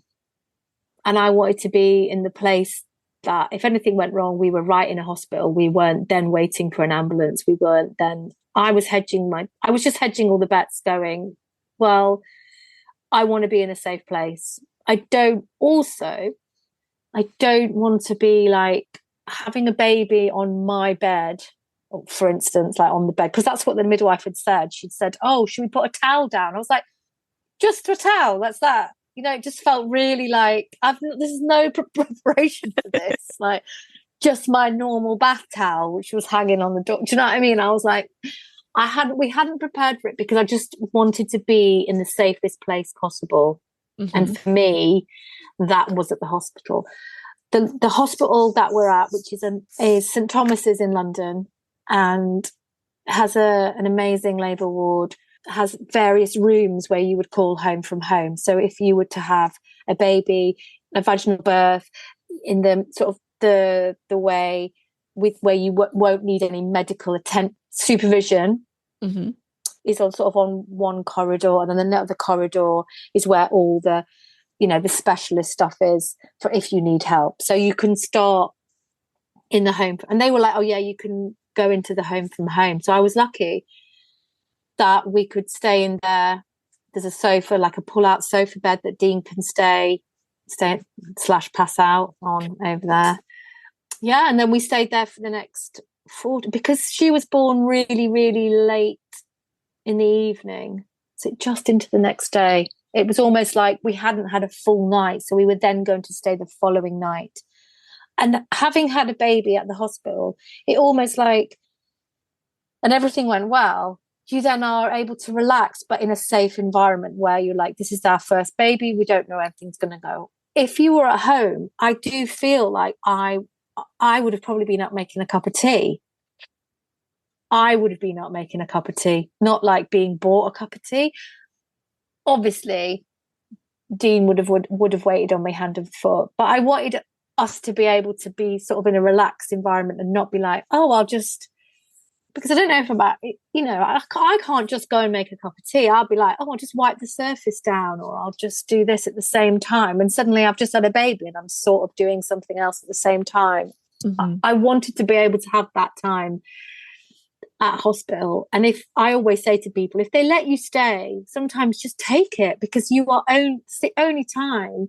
And I wanted to be in the place that if anything went wrong, we were right in a hospital. We weren't then waiting for an ambulance. We weren't then, I was just hedging all the bets going, well, I want to be in a safe place. I don't want to be like having a baby on my bed, for instance, like on the bed, because that's what the midwife had said. She'd said, oh, should we put a towel down? I was like, just a towel, that's that. You know, it just felt really like there's no preparation for this. Like just my normal bath towel, which was hanging on the door. Do you know what I mean? I was like, we hadn't prepared for it because I just wanted to be in the safest place possible. Mm-hmm. And for me, that was at the hospital. The hospital that we're at, which is St Thomas's in London, and has an amazing labour ward, has various rooms where you would call home from home. So if you were to have a baby, a vaginal birth, in the sort of the way where you won't need any medical supervision, mm-hmm. is on sort of on one corridor, and then the other corridor is where all the the specialist stuff is for if you need help. So you can start in the home, and they were like, oh yeah, you can go into the home from home. So I was lucky that we could stay in there. There's a sofa, like a pull-out sofa bed that Dean can stay / pass out on over there. Yeah, and then we stayed there for the next 4 because she was born really, really late in the evening. So just into the next day. It was almost like we hadn't had a full night, so we were then going to stay the following night. And having had a baby at the hospital, it almost like, and everything went well, you then are able to relax, but in a safe environment where you're like, this is our first baby, we don't know how everything's going to go. If you were at home, I do feel like I would have probably been up making a cup of tea. I would have been up making a cup of tea, not like being bought a cup of tea. Obviously, Dean would have waited on me hand and foot, but I wanted us to be able to be sort of in a relaxed environment and not be like, oh, I'll just, because I don't know if about, I can't just go and make a cup of tea. I'll be like, oh, I'll just wipe the surface down, or I'll just do this at the same time. And suddenly I've just had a baby and I'm sort of doing something else at the same time. Mm-hmm. I wanted to be able to have that time at hospital. And if I always say to people, if they let you stay, sometimes just take it, because it's the only time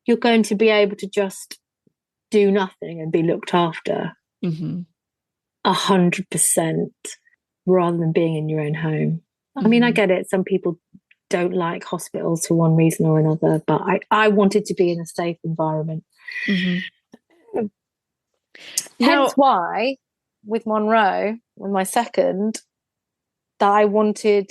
you're going to be able to just do nothing and be looked after 100%, rather than being in your own home. Mm-hmm. I mean, I get it. Some people don't like hospitals for one reason or another, but I wanted to be in a safe environment. Mm-hmm. Hence why with Monroe, with my second, that I wanted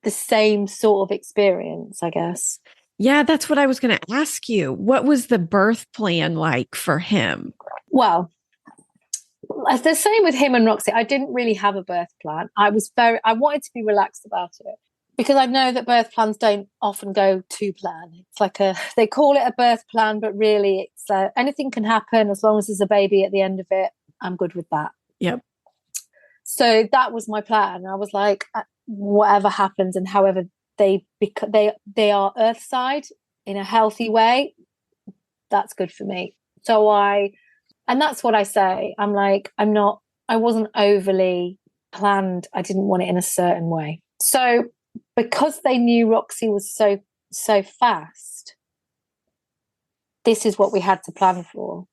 the same sort of experience, I guess. Yeah, that's what I was going to ask you. What was the birth plan like for him? Well, the same with him and Roxy. I didn't really have a birth plan. I wanted to be relaxed about it, because I know that birth plans don't often go to plan. It's like they call it a birth plan, but really it's anything can happen. As long as there's a baby at the end of it, I'm good with that. Yep. So that was my plan. I was like, whatever happens and however they are earthside in a healthy way, that's good for me. So and that's what I say. I'm like, I wasn't overly planned. I didn't want it in a certain way. So because they knew Roxy was so fast, this is what we had to plan for.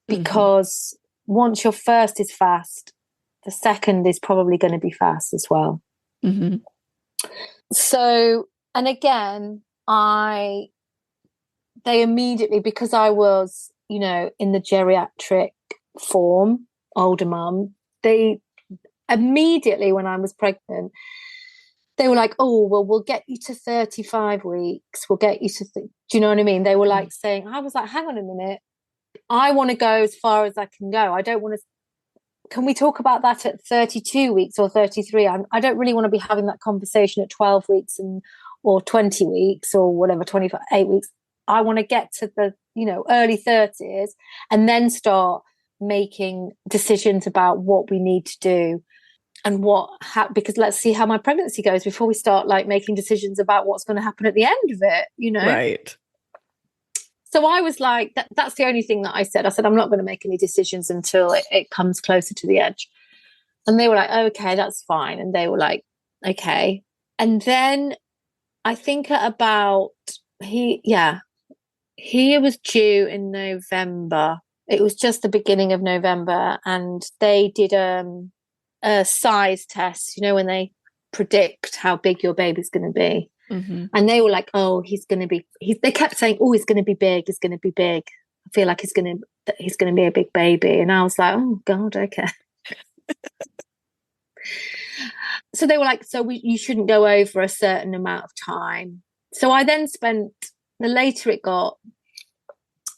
Because once your first is fast, the second is probably going to be fast as well. Mm-hmm. So, and again, they immediately, because I was, in the geriatric form, older mum, they immediately, when I was pregnant, they were like, oh, well, we'll get you to 35 weeks. We'll get you to, do you know what I mean? They were like saying, I was like, hang on a minute. I want to go as far as I can go. I don't want to, can we talk about that at 32 weeks or 33? I don't really want to be having that conversation at 12 weeks or 20 weeks or whatever, 28 weeks. I want to get to the, early 30s and then start making decisions about what we need to do. and because let's see how my pregnancy goes before we start like making decisions about what's going to happen at the end of it, Right. So I was like, that's the only thing that I said. I said, I'm not going to make any decisions until it comes closer to the edge. And they were like, okay, that's fine. And they were like, okay. And then I think at about, he was due in November. It was just the beginning of November. And they did a size test, when they predict how big your baby's going to be. Mm-hmm. And they were like, oh, they kept saying, oh, he's going to be big. He's going to be big. I feel like he's going to be a big baby. And I was like, oh God, okay. So they were like, you shouldn't go over a certain amount of time. So I then spent, the later it got,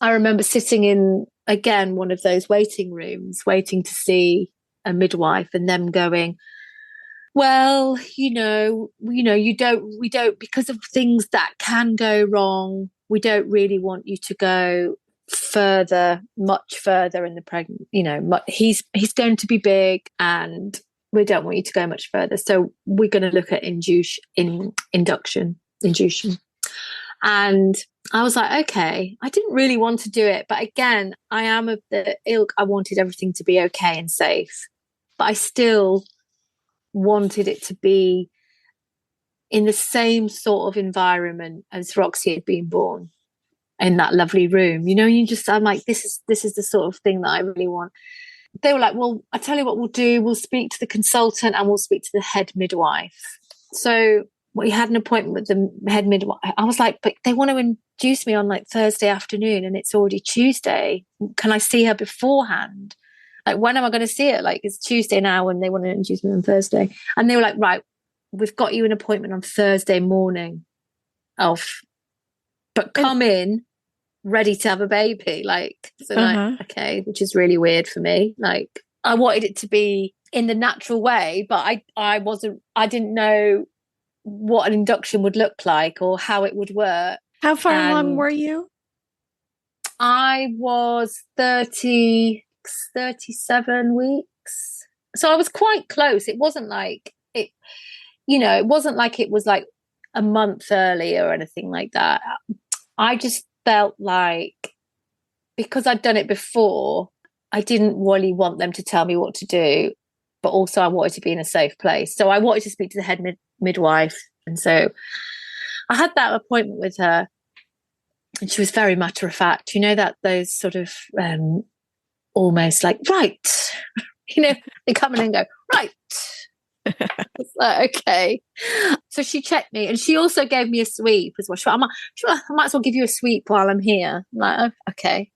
I remember sitting in, again, one of those waiting rooms, waiting to see a midwife, and them going, well, we don't, because of things that can go wrong, we don't really want you to go further, much further in the pregnant, he's going to be big and we don't want you to go much further. So we're going to look at induction. And I was like, okay, I didn't really want to do it. But again, I am of the ilk, I wanted everything to be okay and safe. But I still wanted it to be in the same sort of environment as Roxy had been born, in that lovely room. I'm like, this is the sort of thing that I really want. They were like, well, I tell you what we'll do. We'll speak to the consultant and we'll speak to the head midwife. So we had an appointment with the head midwife. I was like, but they want to induce me on like Thursday afternoon and it's already Tuesday. Can I see her beforehand? Like, when am I going to see it? Like, it's Tuesday now and they want to induce me on Thursday. And they were like, right, we've got you an appointment on Thursday morning. But come in ready to have a baby. Like, so like, okay, which is really weird for me. Like, I wanted it to be in the natural way, but I didn't know what an induction would look like or how it would work. How far along were you? I was 37 weeks. So I was quite close. It wasn't like it wasn't like it was like a month early or anything like that. I just felt like, because I'd done it before, I didn't really want them to tell me what to do, but also I wanted to be in a safe place. So I wanted to speak to the head midwife. And so I had that appointment with her, and she was very matter of fact, that those sort of almost like, right, they come in and go, right. It's like, okay. So she checked me, and she also gave me a sweep as well. She went, I might as well give you a sweep while I'm here. I'm like, oh, okay.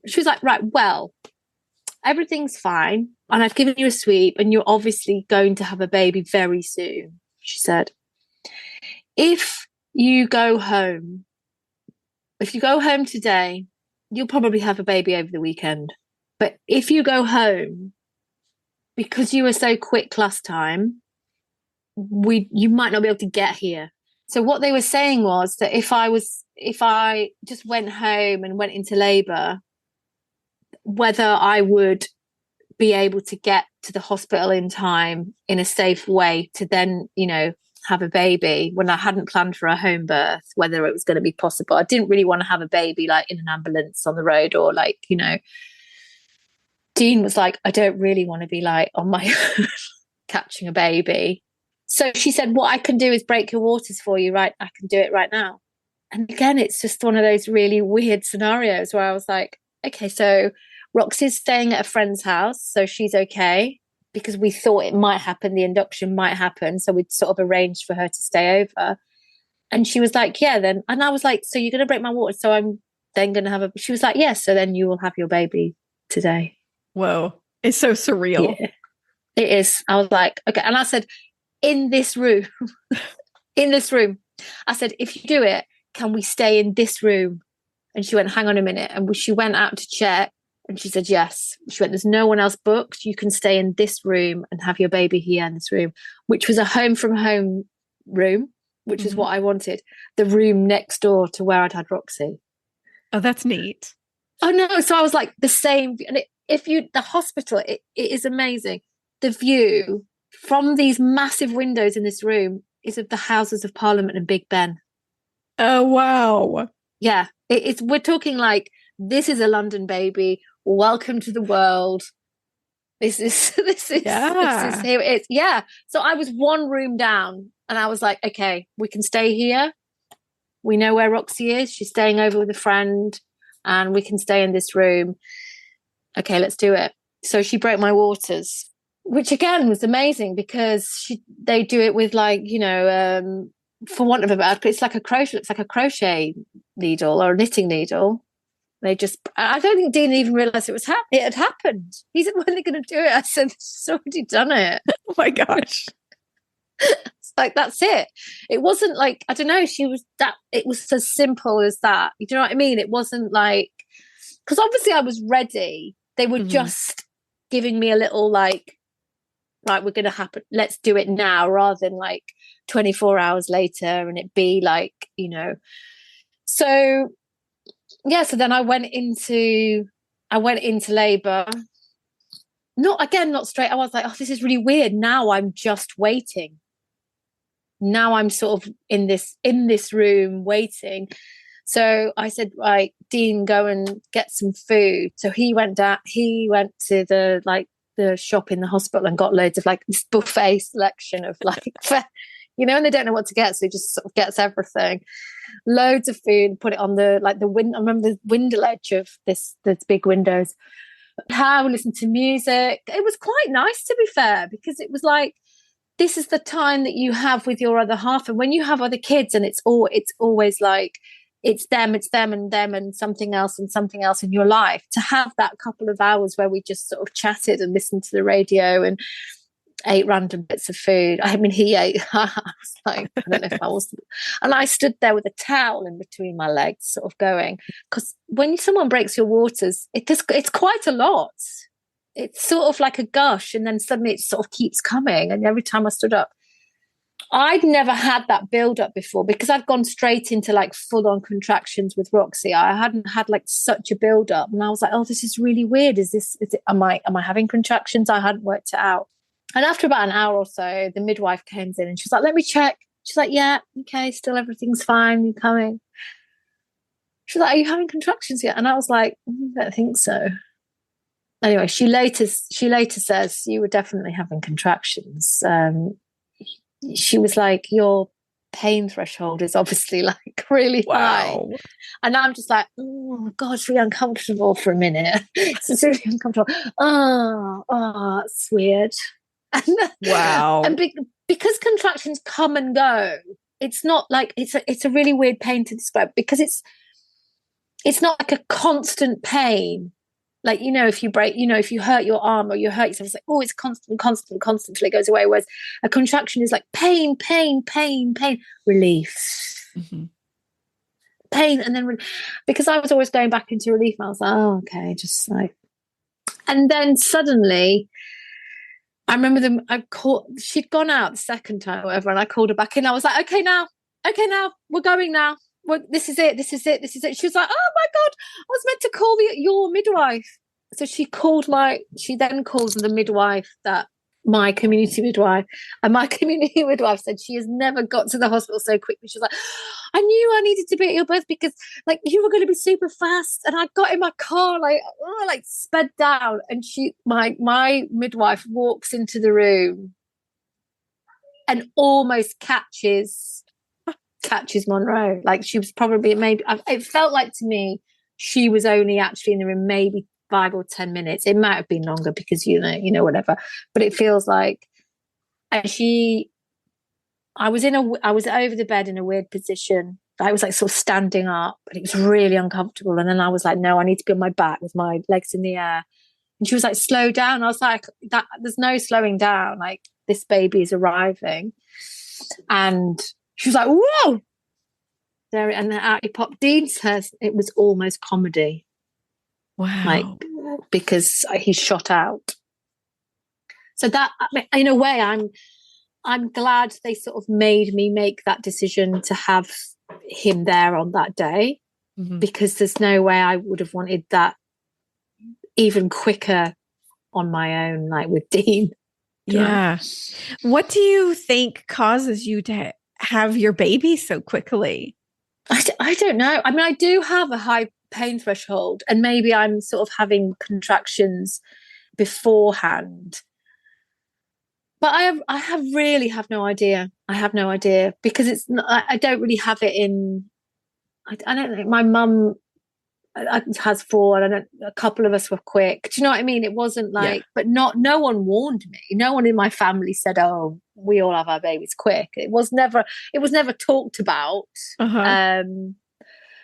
She was like, right, well, everything's fine, and I've given you a sweep, and you're obviously going to have a baby very soon. She said, if you go home today, you'll probably have a baby over the weekend. But if you go home, because you were so quick last time, you might not be able to get here. So what they were saying was that if I just went home and went into labour, whether I would be able to get to the hospital in time in a safe way to then, have a baby when I hadn't planned for a home birth, whether it was going to be possible. I didn't really want to have a baby like in an ambulance on the road, or like, Dean was like, I don't really want to be like on my own catching a baby. So she said, what I can do is break your waters for you, right? I can do it right now. And again, it's just one of those really weird scenarios where I was like, okay, so Roxy's staying at a friend's house, so she's okay, because we thought it might happen, the induction might happen. So we'd sort of arranged for her to stay over. And she was like, yeah, then. And I was like, so you're going to break my water, so I'm then going to have she was like, yes, so then you will have your baby today. Whoa. It's so surreal. Yeah, it is. I was like, okay. And I said, in this room, I said, if you do it, can we stay in this room? And she went, hang on a minute. And she went out to check, and she said, yes. She went, there's no one else booked. You can stay in this room and have your baby here in this room, which was a home from home room, which is what I wanted. The room next door to where I'd had Roxy. Oh, that's neat. Oh no. So I was like, the same. And the hospital, it is amazing. The view from these massive windows in this room is of the Houses of Parliament and Big Ben. Oh, wow. Yeah, it's we're talking like, this is a London baby. Welcome to the world. This is here it is. Yeah. So I was one room down and I was like, okay, we can stay here. We know where Roxy is. She's staying over with a friend and we can stay in this room. Okay, let's do it. So she broke my waters, which again was amazing because they do it with like, for want of a better, it's like a crochet needle or a knitting needle. I don't think Dean even realised it had happened. He said, when are they going to do it? I said, she's already done it. Oh my gosh. It's like, that's it. It wasn't like, I don't know, it was as simple as that. You know what I mean? It wasn't like, because obviously I was ready. They were just giving me a little like, right, we're going to happen. Let's do it now rather than like 24 hours later and it be like, So yeah, so then I went into labor. Not straight. I was like, oh, this is really weird. Now I'm just waiting. Now I'm sort of in this room waiting. So I said, right, Dean, go and get some food. So he went to the shop in the hospital and got loads of like this buffet selection of like, and they don't know what to get. So he just sort of gets everything. Loads of food, put it on the window. I remember the window ledge of this big windows. How we listened to music. It was quite nice, to be fair, because it was like, this is the time that you have with your other half. And when you have other kids and it's always like, it's them and them and something else in your life, to have that couple of hours where we just sort of chatted and listened to the radio and ate random bits of food. I mean, he ate. I was like, I don't know if I was. And I stood there with a towel in between my legs, sort of going, because when someone breaks your waters, it's quite a lot. It's sort of like a gush, and then suddenly it sort of keeps coming. And every time I stood up, I'd never had that build up before because I'd gone straight into like full on contractions with Roxy. I hadn't had like such a build up, and I was like, oh, this is really weird. Am I having contractions? I hadn't worked it out. And after about an hour or so, the midwife came in and she's like, let me check. She's like, yeah, okay, still everything's fine. You're coming. She's like, are you having contractions yet? And I was like, I don't think so. Anyway, she later says, you were definitely having contractions. She was like, your pain threshold is obviously like really high. And I'm just like, oh God, it's really uncomfortable for a minute. It's really uncomfortable. Oh, it's weird. Wow. And because contractions come and go, it's not like it's a really weird pain to describe because it's not like a constant pain. Like, if you break, if you hurt your arm or you hurt yourself, it's like, oh, it's constant till it goes away. Whereas a contraction is like pain, relief, pain. And then because I was always going back into relief, I was like, oh, okay, just like, and then suddenly I remember she'd gone out the second time or whatever, and I called her back in. I was like, okay, now, we're going now. This is it. She was like, oh my God, I was meant to call your midwife. So she then called the midwife, my community midwife, and my community midwife said she has never got to the hospital so quickly. She was like, I knew I needed to be at your birth because like you were going to be super fast. And I got in my car, like sped down, and my midwife walks into the room and almost catches Monroe. Like she was probably it felt like to me she was only actually in the room maybe 5 or 10 minutes. It might have been longer because whatever, but it feels like, and I was over the bed in a weird position. I was like sort of standing up, but it was really uncomfortable. And then I was like, no, I need to be on my back with my legs in the air. And she was like, slow down. I was like, there's no slowing down. Like this baby is arriving. And she was like, whoa! There, and then out he popped. Dean says it was almost comedy. Wow. Like, because he shot out. So that, in a way, I'm glad they sort of made me make that decision to have him there on that day, because there's no way I would have wanted that even quicker on my own, like with Dean. Yeah. What do you think causes you to have your baby so quickly? I don't know. I mean, I do have a high pain threshold, and maybe I'm sort of having contractions beforehand. But I have really have no idea. I have no idea because it's not, I don't really have it in. I don't think my mum has four, and a couple of us were quick. Do you know what I mean? It wasn't like, but no one warned me. No one in my family said, "Oh, we all have our babies quick." It was never talked about.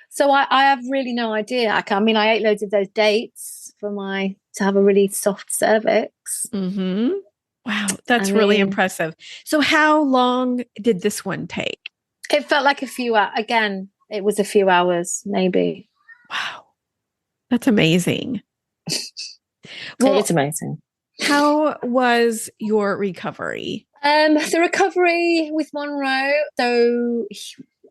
So I have really no idea. I mean, I ate loads of those dates to have a really soft cervix. Mm-hmm. Wow, that's really impressive. So how long did this one take? It felt like a few hours. Again, it was a few hours, maybe. Wow, that's amazing. Well, it's amazing. How was your recovery? The recovery with Monroe, so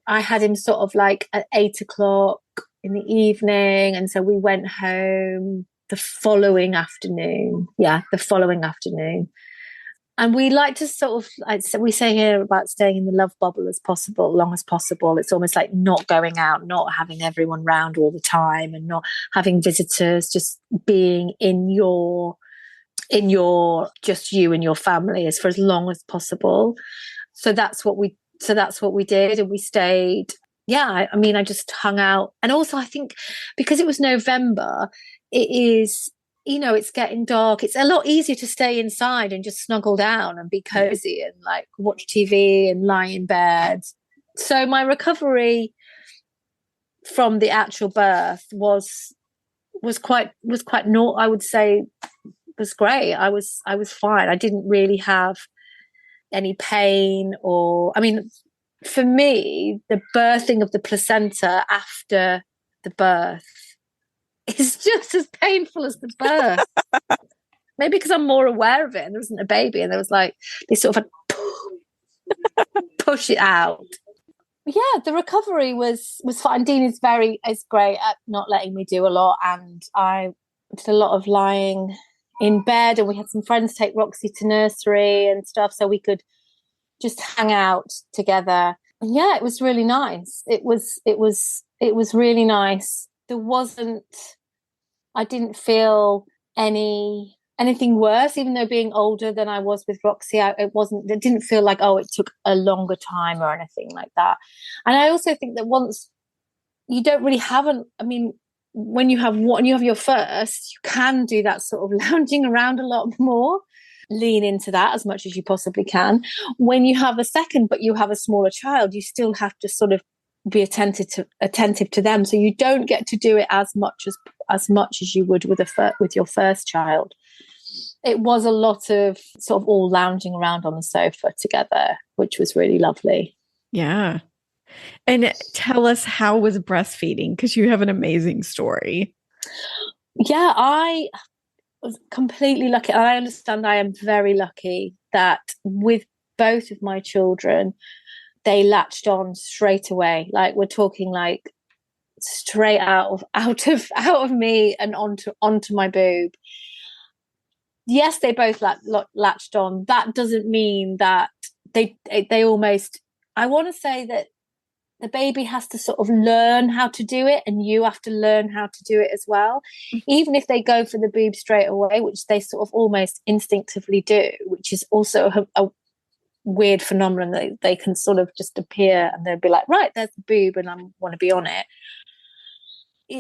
I had him sort of like at 8:00 in the evening. And so we went home the following afternoon. Yeah, the following afternoon. And we like to sort of, we say here about staying in the love bubble as long as possible. It's almost like not going out, not having everyone round all the time, and not having visitors, just being in your just you and your family for as long as possible. So that's what we did, and we stayed. Yeah, I mean, I just hung out. And also I think because it was November, it is, it's getting dark. It's a lot easier to stay inside and just snuggle down and be cozy and like watch TV and lie in bed. So my recovery from the actual birth was quite I would say was great. I was fine. I didn't really have any pain for me, the birthing of the placenta after the birth is just as painful as the birth. Maybe because I'm more aware of it and there wasn't a baby and there was like, they sort of had push it out. Yeah, the recovery was fine. Dean is great at not letting me do a lot, and I did a lot of lying in bed, and we had some friends take Roxy to nursery and stuff so we could just hang out together. And yeah, it was really nice. It was really nice. I didn't feel anything worse, even though being older than I was with Roxy, it didn't feel like, oh, it took a longer time or anything like that. And I also think that once you don't really when you have your first, you can do that sort of lounging around a lot more, lean into that as much as you possibly can. When you have a second, but you have a smaller child, you still have to sort of be attentive to them. So you don't get to do it as much as you would with your first child. It was a lot of sort of all lounging around on the sofa together, which was really lovely. Yeah. And tell us, how was breastfeeding? Because you have an amazing story. Yeah, I was completely lucky. I understand I am very lucky that with both of my children, they latched on straight away. Like we're talking like straight out of me and onto my boob. Yes, they both latched on. That doesn't mean that they almost. I want to say that the baby has to sort of learn how to do it, and you have to learn how to do it as well. Even if they go for the boob straight away, which they sort of almost instinctively do, which is also a weird phenomenon. They can sort of just appear and they'll be like, right, there's the boob and I want to be on it.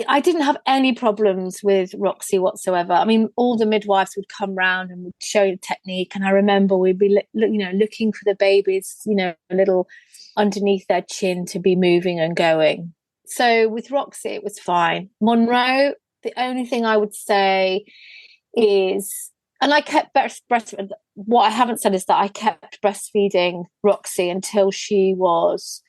I didn't have any problems with Roxy whatsoever. I mean, all the midwives would come round and would show the technique. And I remember we'd be, looking for the babies, a little underneath their chin to be moving and going. So with Roxy, it was fine. Monroe, the only thing I would say is, and I kept breastfeeding. What I haven't said is that I kept breastfeeding Roxy until she was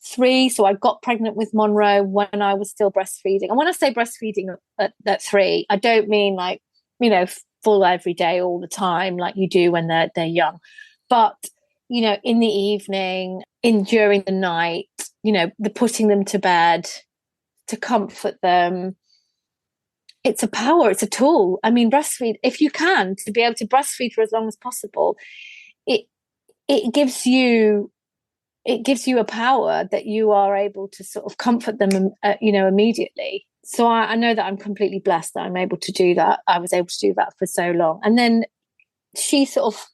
3. So I got pregnant with Monroe when I was still breastfeeding. And when I say breastfeeding at 3, I don't mean like, full every day all the time like you do when they're young. But, in the evening, during the night, the putting them to bed, to comfort them, it's a power, it's a tool. I mean, breastfeed, if you can, to be able to breastfeed for as long as possible, it it gives you a power that you are able to sort of comfort them, immediately. So I know that I'm completely blessed that I'm able to do that. I was able to do that for so long. And then she sort of,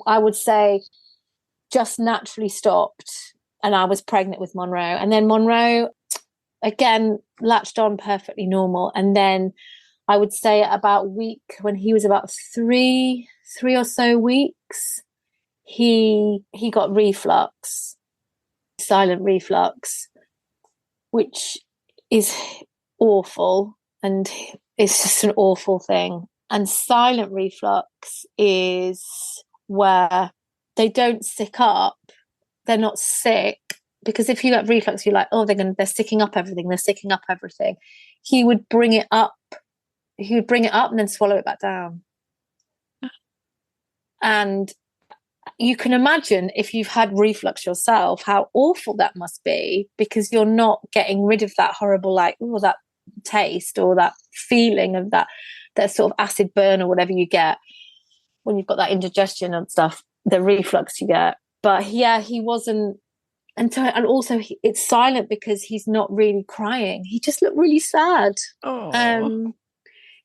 I would say, just naturally stopped. And I was pregnant with Monroe. And then Monroe, again, latched on perfectly normal. And then I would say about when he was about three or so weeks, he got reflux, silent reflux, which is awful, and it's just an awful thing. And silent reflux is where they don't sick up, they're not sick, because if you get reflux, you're like, oh, they're sticking up everything, He would bring it up and then swallow it back down. And you can imagine, if you've had reflux yourself, how awful that must be, because you're not getting rid of that horrible, that taste or that feeling of that sort of acid burn or whatever you get when you've got that indigestion and stuff, the reflux you get. But yeah, he wasn't. And also it's silent because he's not really crying. He just looked really sad. Oh.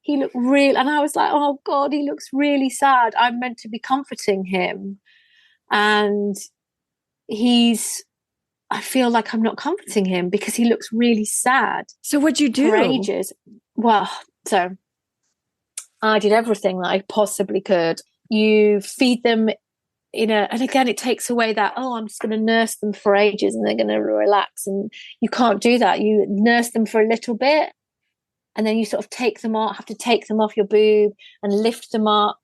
He looked real, and I was like, oh God, he looks really sad. I'm meant to be comforting him. And I feel like I'm not comforting him because he looks really sad. So what'd you do? For ages. Well, so I did everything that I possibly could. You feed them and again, it takes away that, oh, I'm just going to nurse them for ages and they're going to relax. And you can't do that. You nurse them for a little bit, and then you sort of have to take them off your boob and lift them up.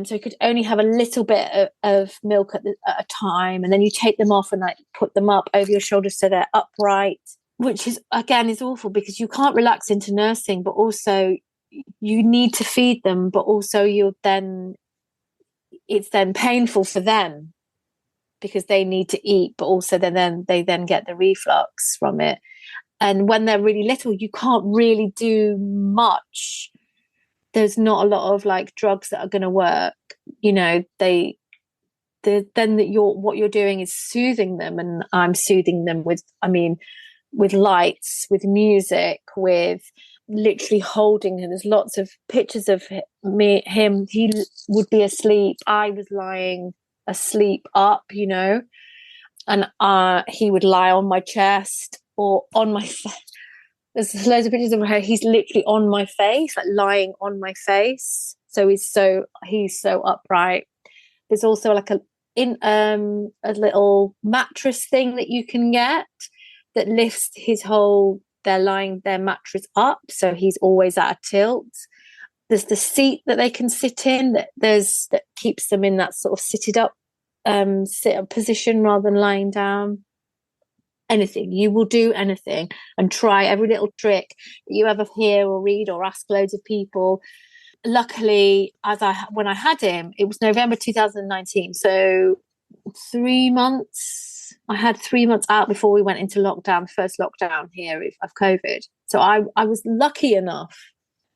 So you could only have a little bit of milk at a time, and then you take them off and put them up over your shoulders so they're upright, which is awful because you can't relax into nursing, but also you need to feed them, but also it's then painful for them because they need to eat, but also they get the reflux from it. And when they're really little, you can't really do much. There's not a lot of drugs that are going to work. What you're doing is soothing them, and I'm soothing them with lights, with music, with literally holding him. There's lots of pictures of him. He would be asleep. I was lying asleep up, and he would lie on my chest or on my face. There's loads of pictures of her. He's literally on my face, lying on my face. So he's so upright. There's also a little mattress thing that you can get that lifts their mattress up, so he's always at a tilt. There's the seat that they can sit in that keeps them in that sort of sit up position rather than lying down. Anything, you will do anything and try every little trick that you ever hear or read or ask loads of people. Luckily, when I had him, it was November 2019, so 3 months. I had 3 months out before we went into lockdown, first lockdown here of COVID. So I was lucky enough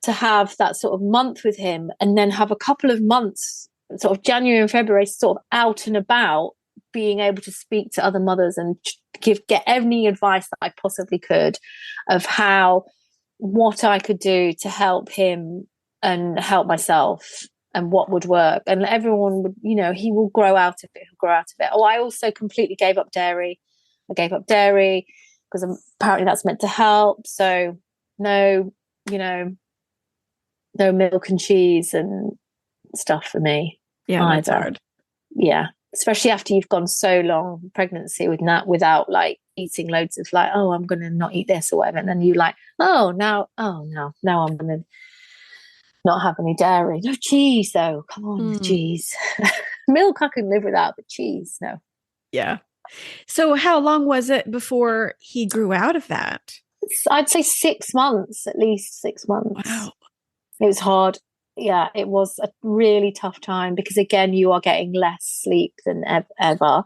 to have that sort of month with him, and then have a couple of months, sort of January and February, sort of out and about, being able to speak to other mothers and get any advice that I possibly could of what I could do to help him and help myself, and what would work. And everyone would, he will grow out of it. He'll grow out of it. Oh, I also completely gave up dairy. I gave up dairy because apparently that's meant to help. So no milk and cheese and stuff for me. Yeah, that's hard. Yeah, especially after you've gone so long pregnancy without eating loads of oh, I'm going to not eat this or whatever. And then you now I'm going to not have any dairy. No cheese though. Come on, cheese. Milk I can live without, but cheese, no. Yeah. So how long was it before he grew out of that? I'd say 6 months, at least 6 months. Wow. It was hard. Yeah, it was a really tough time because, again, you are getting less sleep than ever.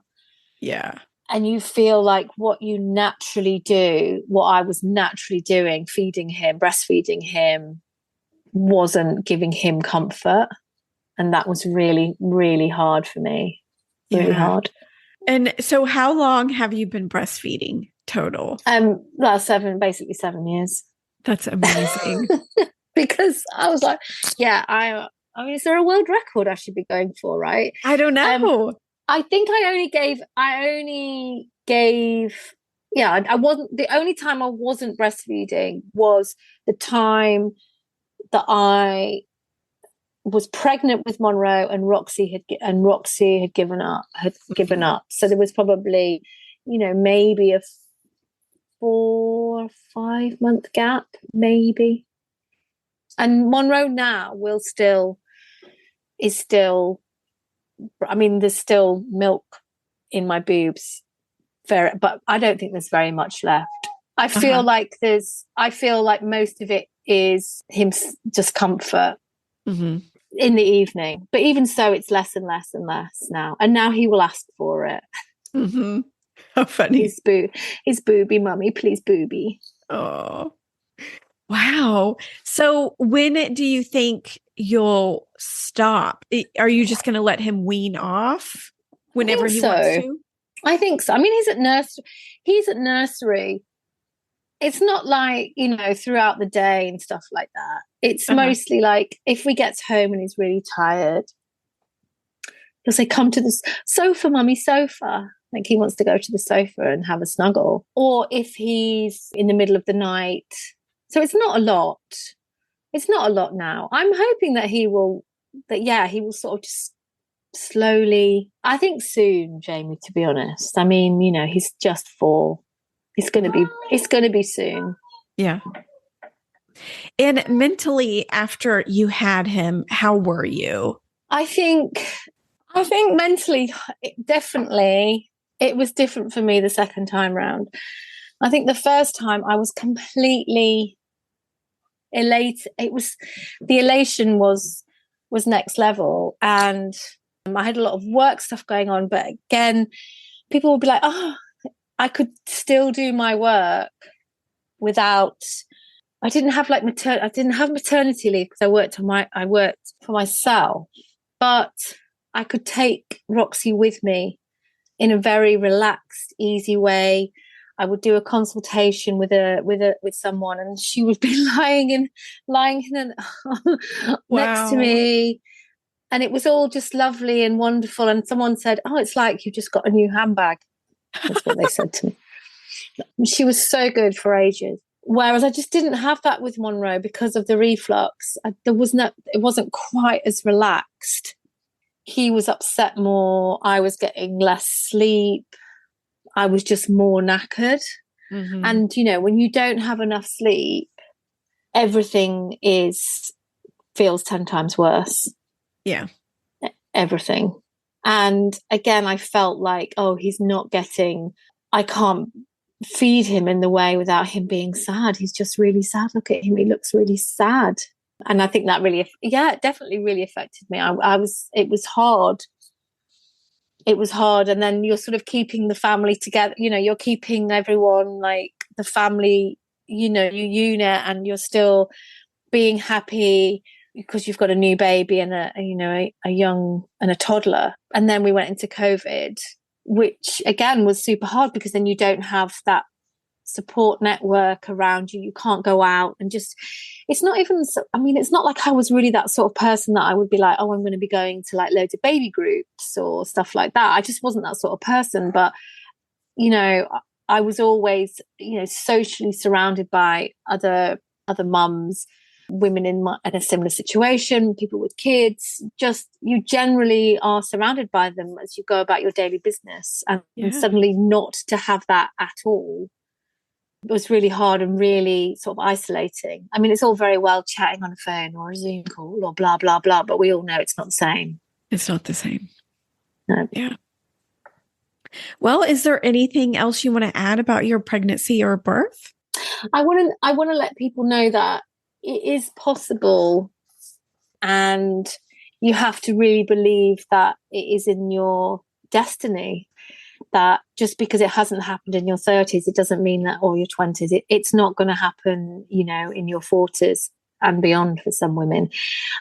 Yeah. And you feel like what you naturally do, what I was naturally doing, feeding him, breastfeeding him, wasn't giving him comfort. And that was really, really hard for me. Really hard. And so how long have you been breastfeeding total? Well, basically 7 years. That's amazing. Because I was like, I mean, is there a world record I should be going for, right? I don't know. I think I only gave, I wasn't, the only time I wasn't breastfeeding was the time that I was pregnant with Monroe and Roxy had given up. So there was probably, maybe a 4 or 5 month gap, maybe. And Monroe now is still, I mean, there's still milk in my boobs, but I don't think there's very much left. I feel like most of it is him just comfort in the evening. But even so, it's less and less and less now. And now he will ask for it. Mm-hmm. How funny. His booby, mummy, please booby. Oh, wow. So when do you think you'll stop? Are you just going to let him wean off whenever he wants to? I think so. I mean, he's at nursery. It's not like, throughout the day and stuff like that. It's mostly like if he gets home and he's really tired, he'll say, come to the sofa, mummy, sofa. Like he wants to go to the sofa and have a snuggle. Or if he's in the middle of the night. So it's not a lot. It's not a lot now. I'm hoping that he will sort of just slowly, I think soon, Jamie, to be honest. I mean, he's just 4. It's going to be soon. Yeah. And mentally, after you had him, how were you? I think mentally, definitely, it was different for me the second time round. I think the first time I was completely elated. The elation was next level, and I had a lot of work stuff going on. But again, people would be like, "Oh, I could still do my work without." I didn't have maternity leave because I worked for myself, but I could take Roxy with me in a very relaxed, easy way. I would do a consultation with someone, and she would be lying next to me, and it was all just lovely and wonderful. And someone said, "Oh, it's like you just got a new handbag." That's what they said to me. She was so good for ages. Whereas I just didn't have that with Monroe because of the reflux. It wasn't quite as relaxed. He was upset more. I was getting less sleep. I was just more knackered. Mm-hmm. And, when you don't have enough sleep, everything feels 10 times worse. Yeah. Everything. And again, I felt like, I can't feed him in the way without him being sad. He's just really sad. Look at him. He looks really sad. And I think that it definitely really affected me. It was hard. It was hard. And then you're sort of keeping the family together. You're keeping everyone, like the family, your unit, and you're still being happy because you've got a new baby and a young and a toddler. And then we went into COVID, which again was super hard because then you don't have that support network around you. You can't go out and it's not like I was really that sort of person that I would be like, oh, I'm going to be going to like loads of baby groups or stuff like that. I just wasn't that sort of person. But, I was always, socially surrounded by other mums, women in a similar situation, people with kids. Just you generally are surrounded by them as you go about your daily business, and suddenly not to have that at all was really hard and really sort of isolating. I mean, it's all very well chatting on a phone or a Zoom call or blah blah blah, but we all know it's not the same. It's not the same. No. Yeah. Well, is there anything else you want to add about your pregnancy or birth? I want to let people know that it is possible, and you have to really believe that it is in your destiny. That just because it hasn't happened in your 30s, it doesn't mean that, or your 20s, it's not going to happen, in your 40s. and beyond for some women.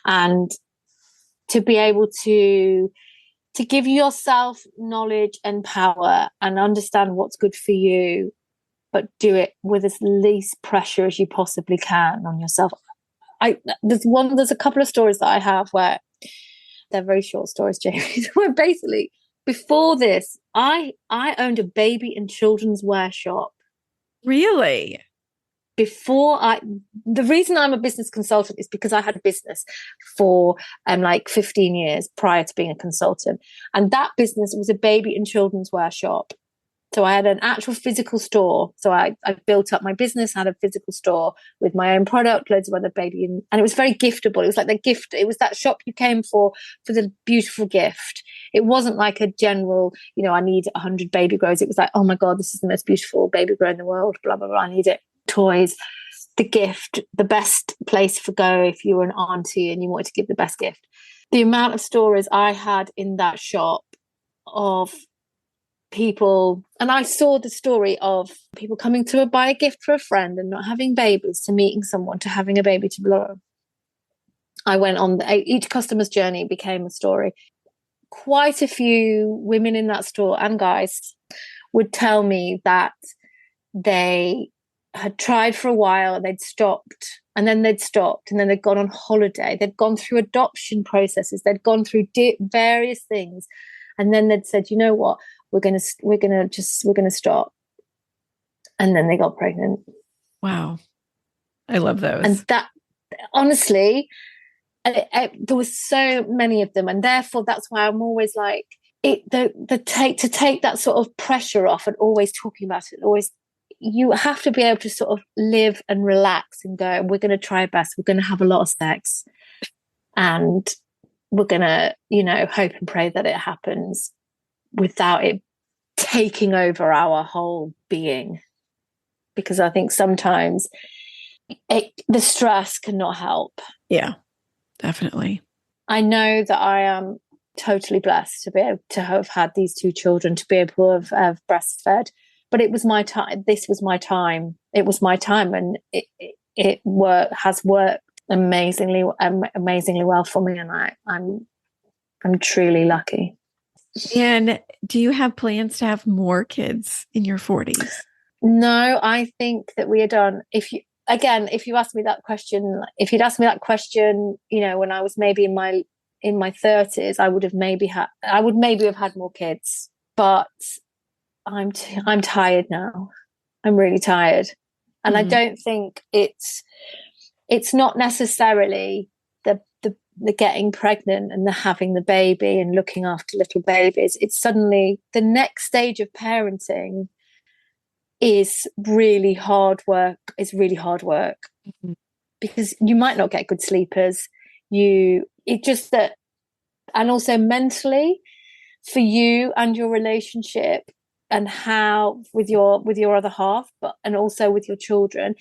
And to be able to give yourself knowledge and power and understand what's good for you, but do it with as least pressure as you possibly can on yourself. There's a couple of stories that I have where they're very short stories, Jamie, where basically before this, I owned a baby and children's wear shop. Really? The reason I'm a business consultant is because I had a business for like 15 years prior to being a consultant. And that business was a baby and children's wear shop. So I had an actual physical store. So I built up my business, had a physical store with my own product, loads of other baby. And it was very giftable. It was like the gift. It was that shop you came for the beautiful gift. It wasn't like a general, I need 100 baby grows. It was like, oh my God, this is the most beautiful baby grow in the world, blah, blah, blah. I need it. Toys, the gift, the best place for go if you were an auntie and you wanted to give the best gift. The amount of stories I had in that shop of people, and I saw the story of people coming to buy a gift for a friend and not having babies, to meeting someone, to having a baby, to blow. I went on, each customer's journey became a story. Quite a few women in that store and guys would tell me that they had tried for a while and they'd stopped, and then they'd stopped, and then they'd gone on holiday. They'd gone through adoption processes. They'd gone through various things, and then they'd said, you know what, we're gonna stop. And then they got pregnant. Wow, I love those. And that, honestly, there was so many of them, and therefore that's why I'm always like to take that sort of pressure off and always talking about it. Always, you have to be able to sort of live and relax and go, we're going to try our best. We're going to have a lot of sex, and we're going to, hope and pray that it happens without it taking over our whole being. Because I think sometimes the stress cannot help. Yeah, definitely. I know that I am totally blessed to be able to have had these two children, to be able to have breastfed. But it was my time. This was my time. It was my time, and it has worked amazingly well for me, and I'm truly lucky. And do you have plans to have more kids in your 40s? No, I think that we are done. If you'd asked me that question, when I was maybe in my 30s, I would maybe have had more kids. But I'm tired now. I'm really tired. And I don't think it's not necessarily the getting pregnant and the having the baby and looking after little babies. It's suddenly the next stage of parenting is really hard work. Because you might not get good sleepers. And also mentally for you and your relationship, and how with your other half, and also with your children,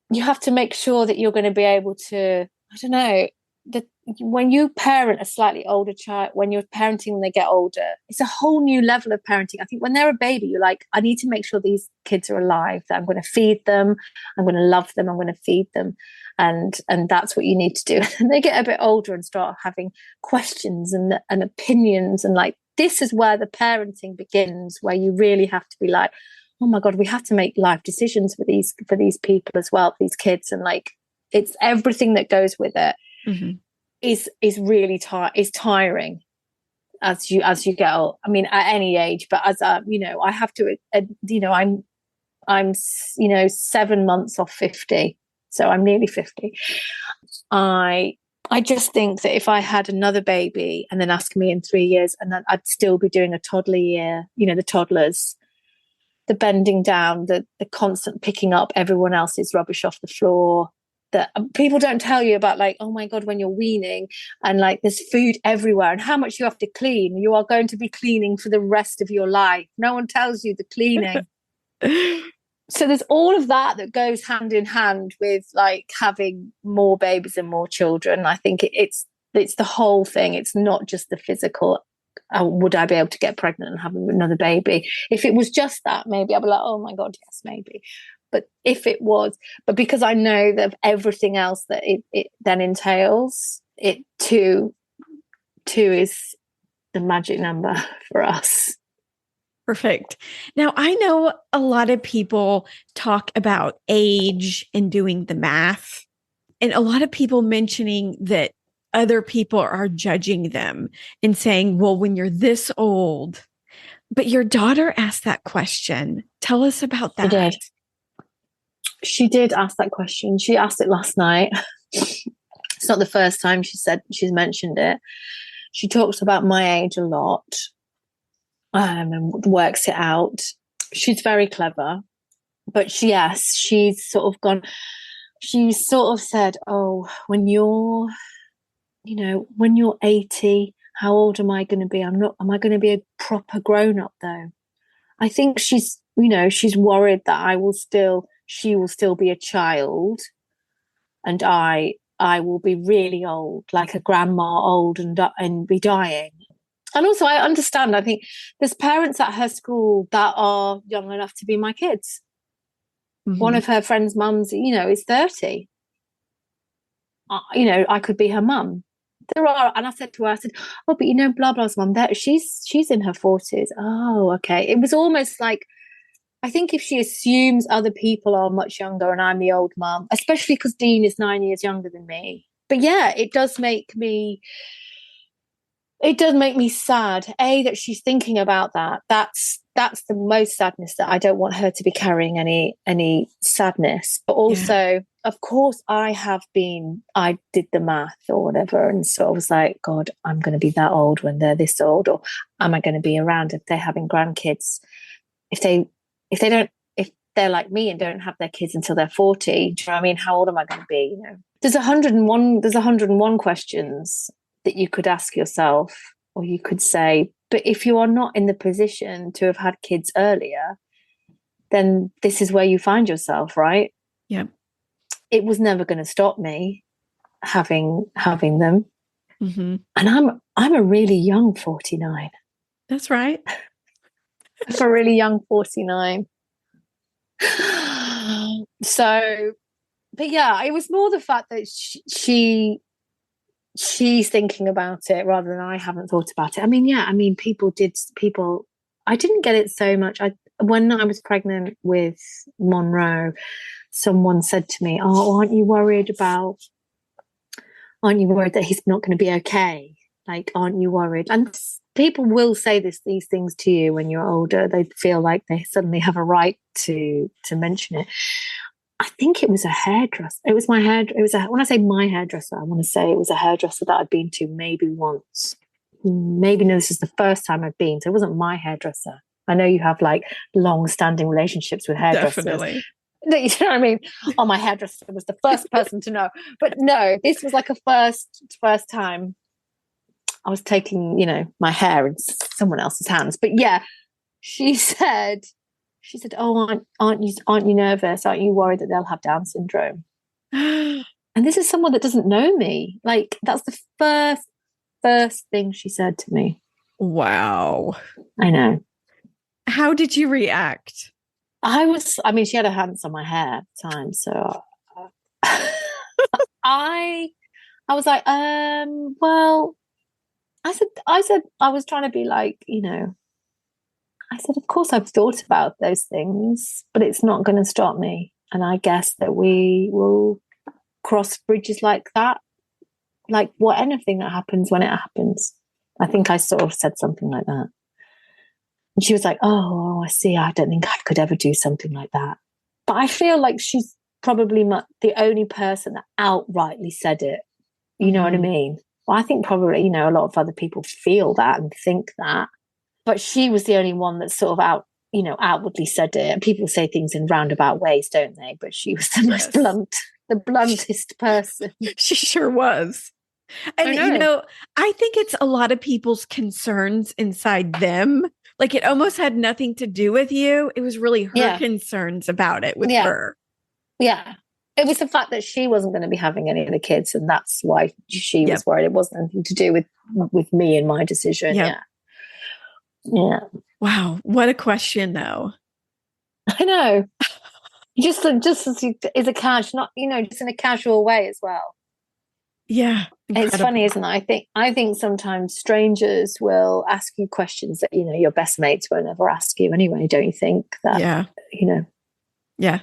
you have to make sure that you're going to be able to, I don't know, that when you parent a slightly older child, when you're parenting when they get older, it's a whole new level of parenting. I think when they're a baby, you're like, I need to make sure these kids are alive, that I'm going to feed them, I'm going to love them, I'm going to feed them. And that's what you need to do. And they get a bit older and start having questions and opinions, and like, this is where the parenting begins, where you really have to be like, oh my God, we have to make life decisions for these people as well, for these kids. And like, it's everything that goes with it is really tiring as you get old. I mean, at any age, but as I have to, I'm 7 months off 50. So I'm nearly 50. I just think that if I had another baby and then ask me in 3 years, and then I'd still be doing a toddler year, the toddlers, the bending down, the constant picking up everyone else's rubbish off the floor, that people don't tell you about, like, oh my God, when you're weaning and like there's food everywhere and how much you have to clean. You are going to be cleaning for the rest of your life. No one tells you the cleaning. So there's all of that goes hand in hand with like having more babies and more children. I think it's the whole thing. It's not just the physical. Would I be able to get pregnant and have another baby? If it was just that, maybe I'd be like, oh my God, yes, maybe. but if it was, but because I know that everything else that it then entails, it two is the magic number for us. Perfect. Now, I know a lot of people talk about age and doing the math, and a lot of people mentioning that other people are judging them and saying, well, when you're this old, but your daughter asked that question. Tell us about that. She did ask that question. She asked it last night. It's not the first time she's mentioned it. She talks about my age a lot. And works it out. She's very clever, but she's sort of said, oh, when you're 80, how old am I going to be? Am I going to be a proper grown up though? I think she's worried that she will still be a child, and I will be really old, like a grandma old and be dying. And also, I understand. I think there's parents at her school that are young enough to be my kids. Mm-hmm. One of her friends' mums, is 30. I could be her mum. There are, and I said to her, oh, but blah blah's mum, she's in her 40s. Oh, okay. It was almost like, I think if she assumes other people are much younger and I'm the old mum, especially because Dean is 9 years younger than me. But yeah, it does make me sad, that she's thinking about that. That's the most sadness, that I don't want her to be carrying any sadness. But also, of course, I did the math or whatever. And so I was like, God, I'm going to be that old when they're this old, or am I going to be around if they're having grandkids? If they're like me and don't have their kids until they're 40, do you know what I mean? How old am I going to be? There's 101 questions that you could ask yourself, or you could say, but if you are not in the position to have had kids earlier, then this is where you find yourself, right? Yeah. It was never going to stop me having them. Mm-hmm. And I'm a really young 49. That's right. I'm a really young 49. So, but yeah, it was more the fact that she's thinking about it rather than I haven't thought about it. I mean, people, I didn't get it so much. When I was pregnant with Monroe, someone said to me, oh, aren't you worried that he's not going to be okay? Like, aren't you worried? And people will say these things to you when you're older. They feel like they suddenly have a right to mention it. I think it was a hairdresser. It was when I say my hairdresser, I want to say it was a hairdresser that I'd been to maybe once. Maybe no, this is the first time I've been. So it wasn't my hairdresser. I know you have like long-standing relationships with hairdressers. Definitely. You know what I mean? Oh, my hairdresser was the first person to know. But no, this was like a first time I was taking, my hair in someone else's hands. But yeah, she said, oh, aren't you nervous? Aren't you worried that they'll have Down syndrome? And this is someone that doesn't know me. Like, that's the first thing she said to me. Wow. I know. How did you react? She had her hands on my hair at the time. So I was like, well, I said, I was trying to be like, I said, of course I've thought about those things, but it's not going to stop me. And I guess that we will cross bridges like that, like anything that happens when it happens. I think I sort of said something like that. And she was like, oh, I see. I don't think I could ever do something like that. But I feel like she's probably the only person that outrightly said it. You know what I mean? Well, I think probably, a lot of other people feel that and think that. But she was the only one that sort of outwardly said it. And people say things in roundabout ways, don't they? But she was the most blunt, the bluntest person. She sure was. And, I think it's a lot of people's concerns inside them. Like, it almost had nothing to do with you. It was really her concerns about it with her. Yeah. It was the fact that she wasn't going to be having any of the kids. And that's why she was worried. It wasn't anything to do with me and my decision. Yep. Yeah. Wow. What a question, though. I know. just is a cash, not, just in a casual way as well. Yeah. It's funny, isn't it? I think sometimes strangers will ask you questions that, your best mates won't ever ask you anyway. Don't you think that? Yeah. Yeah.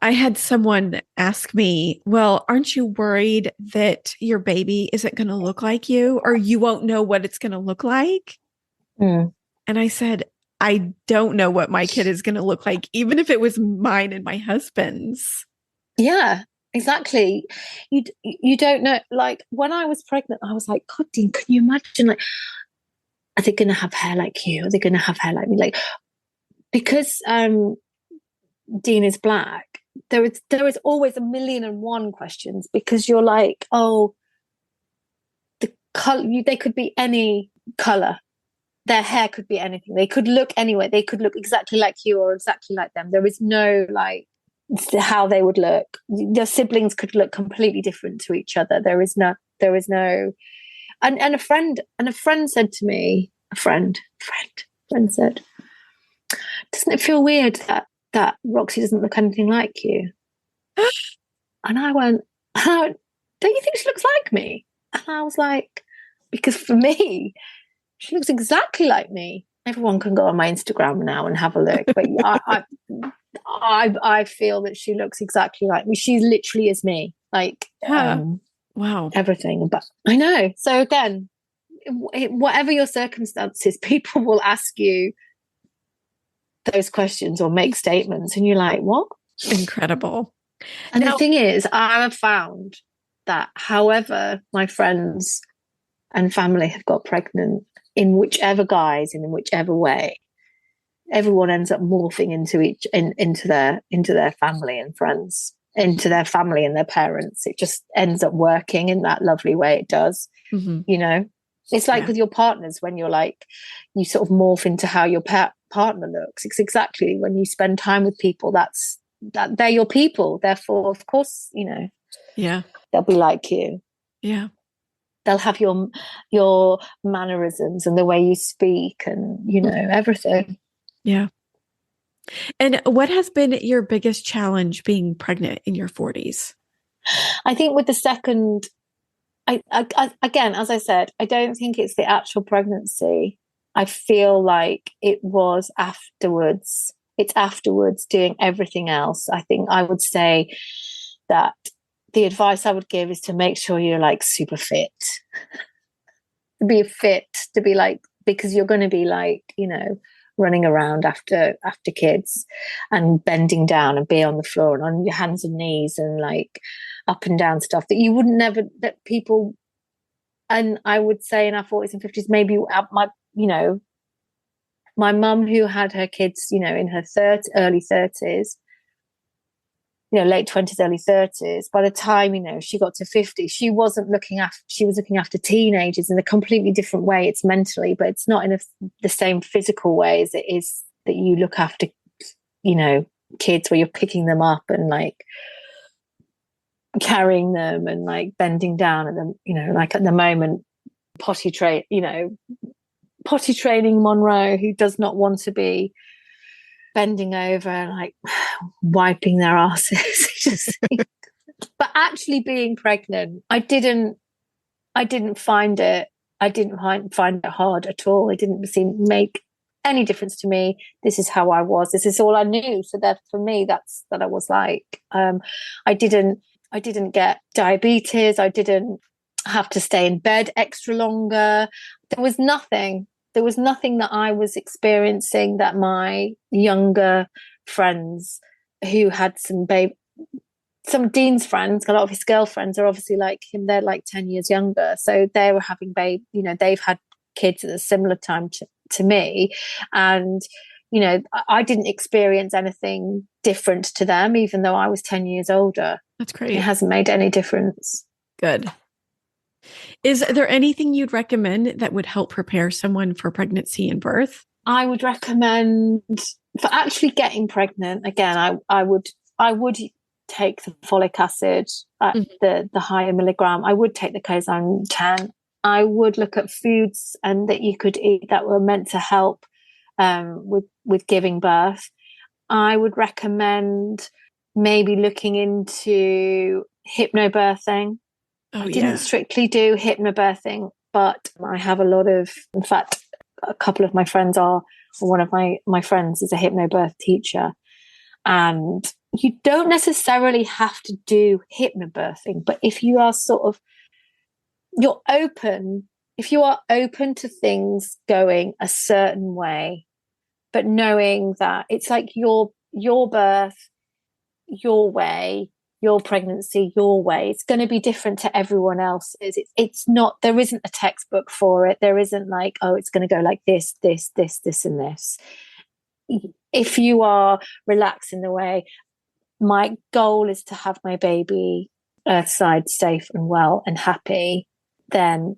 I had someone ask me, well, aren't you worried that your baby isn't going to look like you, or you won't know what it's going to look like? Mm. And I said, I don't know what my kid is going to look like, even if it was mine and my husband's. Yeah, exactly. You don't know. Like when I was pregnant, I was like, God, Dean, can you imagine? Like, are they going to have hair like you? Are they going to have hair like me? Like, because Dean is black, there is always a million and one questions, because you're like, oh, the color, they could be any color. Their hair could be anything. They could look anyway. They could look exactly like you or exactly like them. There is no like how they would look. Their siblings could look completely different to each other. There is no, and a friend said to me, a friend said, doesn't it feel weird that Roxy doesn't look anything like you? And I went, don't you think she looks like me? And I was like, because for me, she looks exactly like me. Everyone can go on my Instagram now and have a look, but I feel that she looks exactly like me. She literally is me, like wow, everything. But I know. So again, whatever your circumstances, people will ask you those questions or make statements, and you're like, what? Incredible. And the thing is, I have found that however my friends and family have got pregnant, in whichever guise and in whichever way, everyone ends up morphing into their family and friends, into their family and their parents. It just ends up working in that lovely way it does. Mm-hmm. It's like with your partners, when you're like, you sort of morph into how your partner looks. It's exactly when you spend time with people, that they're your people. Therefore, of course, they'll be like you. Yeah. They'll have your mannerisms and the way you speak and, everything. Yeah. And what has been your biggest challenge being pregnant in your 40s? I think with the second, I again, as I said, I don't think it's the actual pregnancy. I feel like it was afterwards. It's afterwards doing everything else. I think I would say that the advice I would give is to make sure you're like super fit. To be like, because you're going to be like, running around after kids and bending down and be on the floor and on your hands and knees and like up and down stuff that you wouldn't never, that people, and I would say in our 40s and 50s, maybe my mum who had her kids, in her early 30s, late 20s, early 30s, by the time, she got to 50, she was looking after teenagers in a completely different way. It's mentally, but it's not in the same physical way as it is that you look after, kids, where you're picking them up and like carrying them and like bending down at them, like at the moment, potty training Monroe, who does not want to be bending over and like wiping their asses. But actually being pregnant, I didn't find it hard at all. It didn't make any difference to me. This is how I was. This is all I knew. So that for me, that I was like, I didn't get diabetes. I didn't have to stay in bed extra longer. There was nothing that I was experiencing that my younger friends who had some Dean's friends, a lot of his girlfriends are obviously like him. They're like 10 years younger. So they were having they've had kids at a similar time to me. And, I didn't experience anything different to them, even though I was 10 years older. That's great. It hasn't made any difference. Good. Is there anything you'd recommend that would help prepare someone for pregnancy and birth? I would recommend, for actually getting pregnant, again, I would take the folic acid at the higher milligram. I would take the coenzyme 10. I would look at foods and that you could eat that were meant to help with giving birth. I would recommend maybe looking into hypnobirthing. Oh, I didn't strictly do hypnobirthing, but I have in fact, a couple of my friends one of my friends is a hypnobirth teacher. And you don't necessarily have to do hypnobirthing, but if you are if you are open to things going a certain way, but knowing that it's like your birth, your way, your pregnancy, your way, it's going to be different to everyone else's. It's not, there isn't a textbook for it. There isn't like, oh, it's going to go like this, this, this, this, and this. If you are relaxed in the way, my goal is to have my baby earthside safe and well and happy, then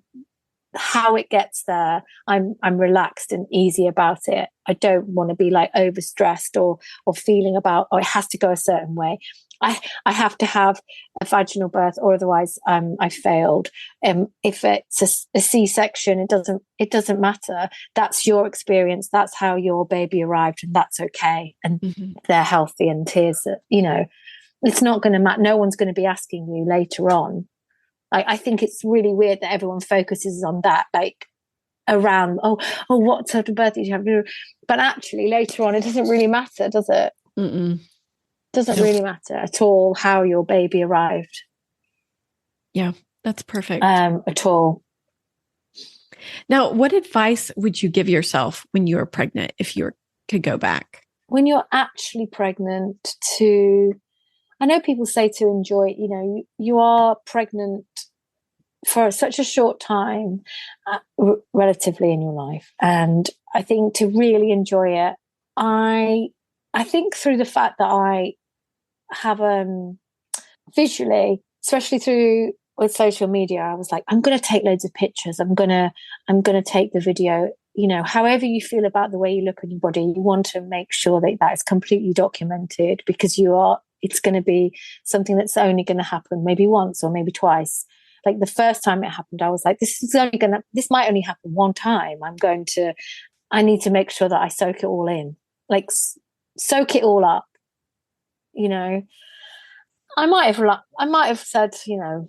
how it gets there, I'm relaxed and easy about it. I don't want to be like overstressed or feeling about, oh, it has to go a certain way. I have to have a vaginal birth, or otherwise I failed. If it's a C-section, it doesn't matter. That's your experience. That's how your baby arrived, and that's okay. And they're healthy, and tears, it's not going to matter. No one's going to be asking you later on. I think it's really weird that everyone focuses on that, like around, oh, what type of birth did you have? But actually, later on, it doesn't really matter, does it? Doesn't really matter at all how your baby arrived. Yeah, that's perfect. At all. Now, what advice would you give yourself when you were pregnant, if you could go back? When you're actually pregnant, I know people say to enjoy, you are pregnant for such a short time, relatively, in your life. And I think to really enjoy it, I think through the fact that I have visually, especially with social media, I was like, I'm going to take loads of pictures. I'm going to take the video. However you feel about the way you look on your body, you want to make sure that is completely documented, because it's going to be something that's only going to happen maybe once or maybe twice. Like the first time it happened, I was like, this might only happen one time. I need to make sure that I soak it all in, like soak it all up. I might have said,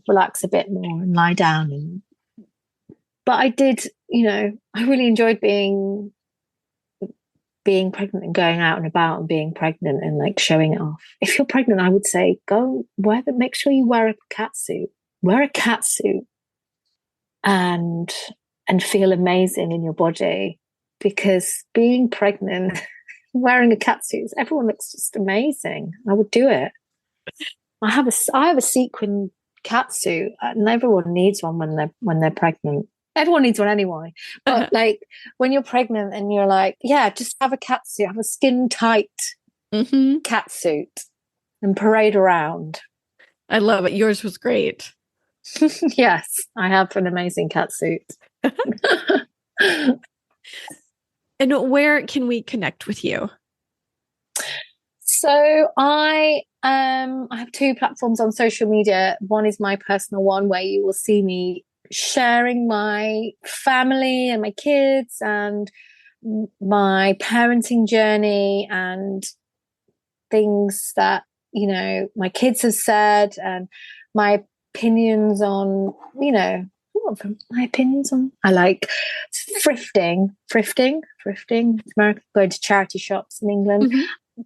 relax a bit more and lie down. But I did, I really enjoyed being pregnant and going out and about and being pregnant and like showing it off. If you're pregnant, I would say make sure you wear a catsuit. Wear a catsuit and feel amazing in your body, because being pregnant, wearing a catsuit, everyone looks just amazing. I would do it. I have a sequin catsuit, and everyone needs one when they're pregnant. Everyone needs one anyway. But like when you're pregnant and you're like, yeah, just have a catsuit, have a skin tight catsuit and parade around. I love it. Yours was great. Yes, I have an amazing catsuit. And where can we connect with you? So I have two platforms on social media. One is my personal one, where you will see me sharing my family and my kids and my parenting journey and things that, my kids have said, and my opinions on, my opinions on, I like thrifting, American, going to charity shops in England,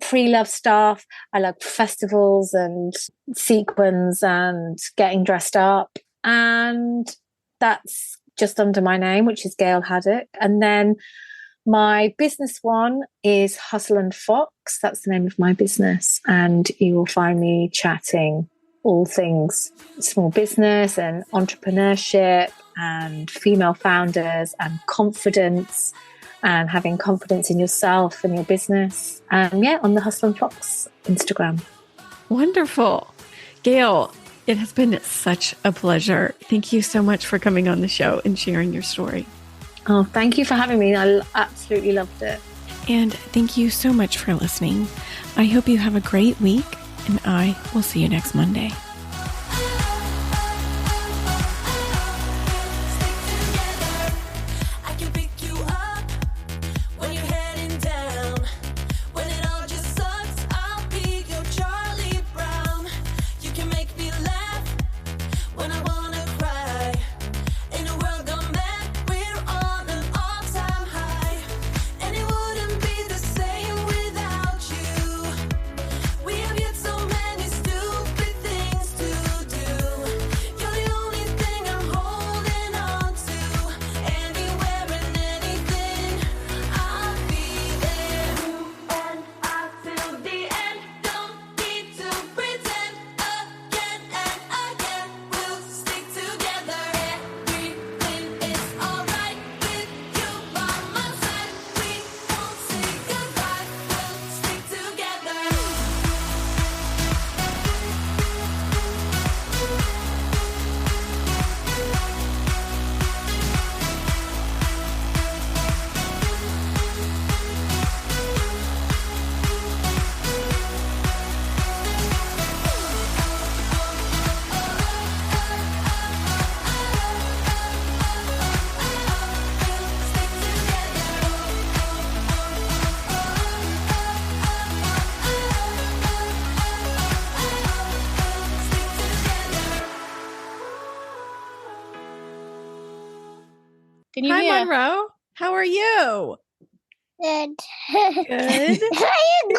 pre-love stuff. I like festivals and sequins and getting dressed up. And that's just under my name, which is Gayle Haddock. And then my business one is Hustle and Fox. That's the name of my business. And you will find me chatting all things small business and entrepreneurship and female founders and confidence and having confidence in yourself and your business. And on the Hustle and Fox Instagram. Wonderful. Gayle, it has been such a pleasure. Thank you so much for coming on the show and sharing your story. Oh, thank you for having me. I absolutely loved it. And thank you so much for listening. I hope you have a great week, and I will see you next Monday. When you're heading down, when it all just sucks. Can you Hi, hear? Monroe. How are you? Good. Good. Are you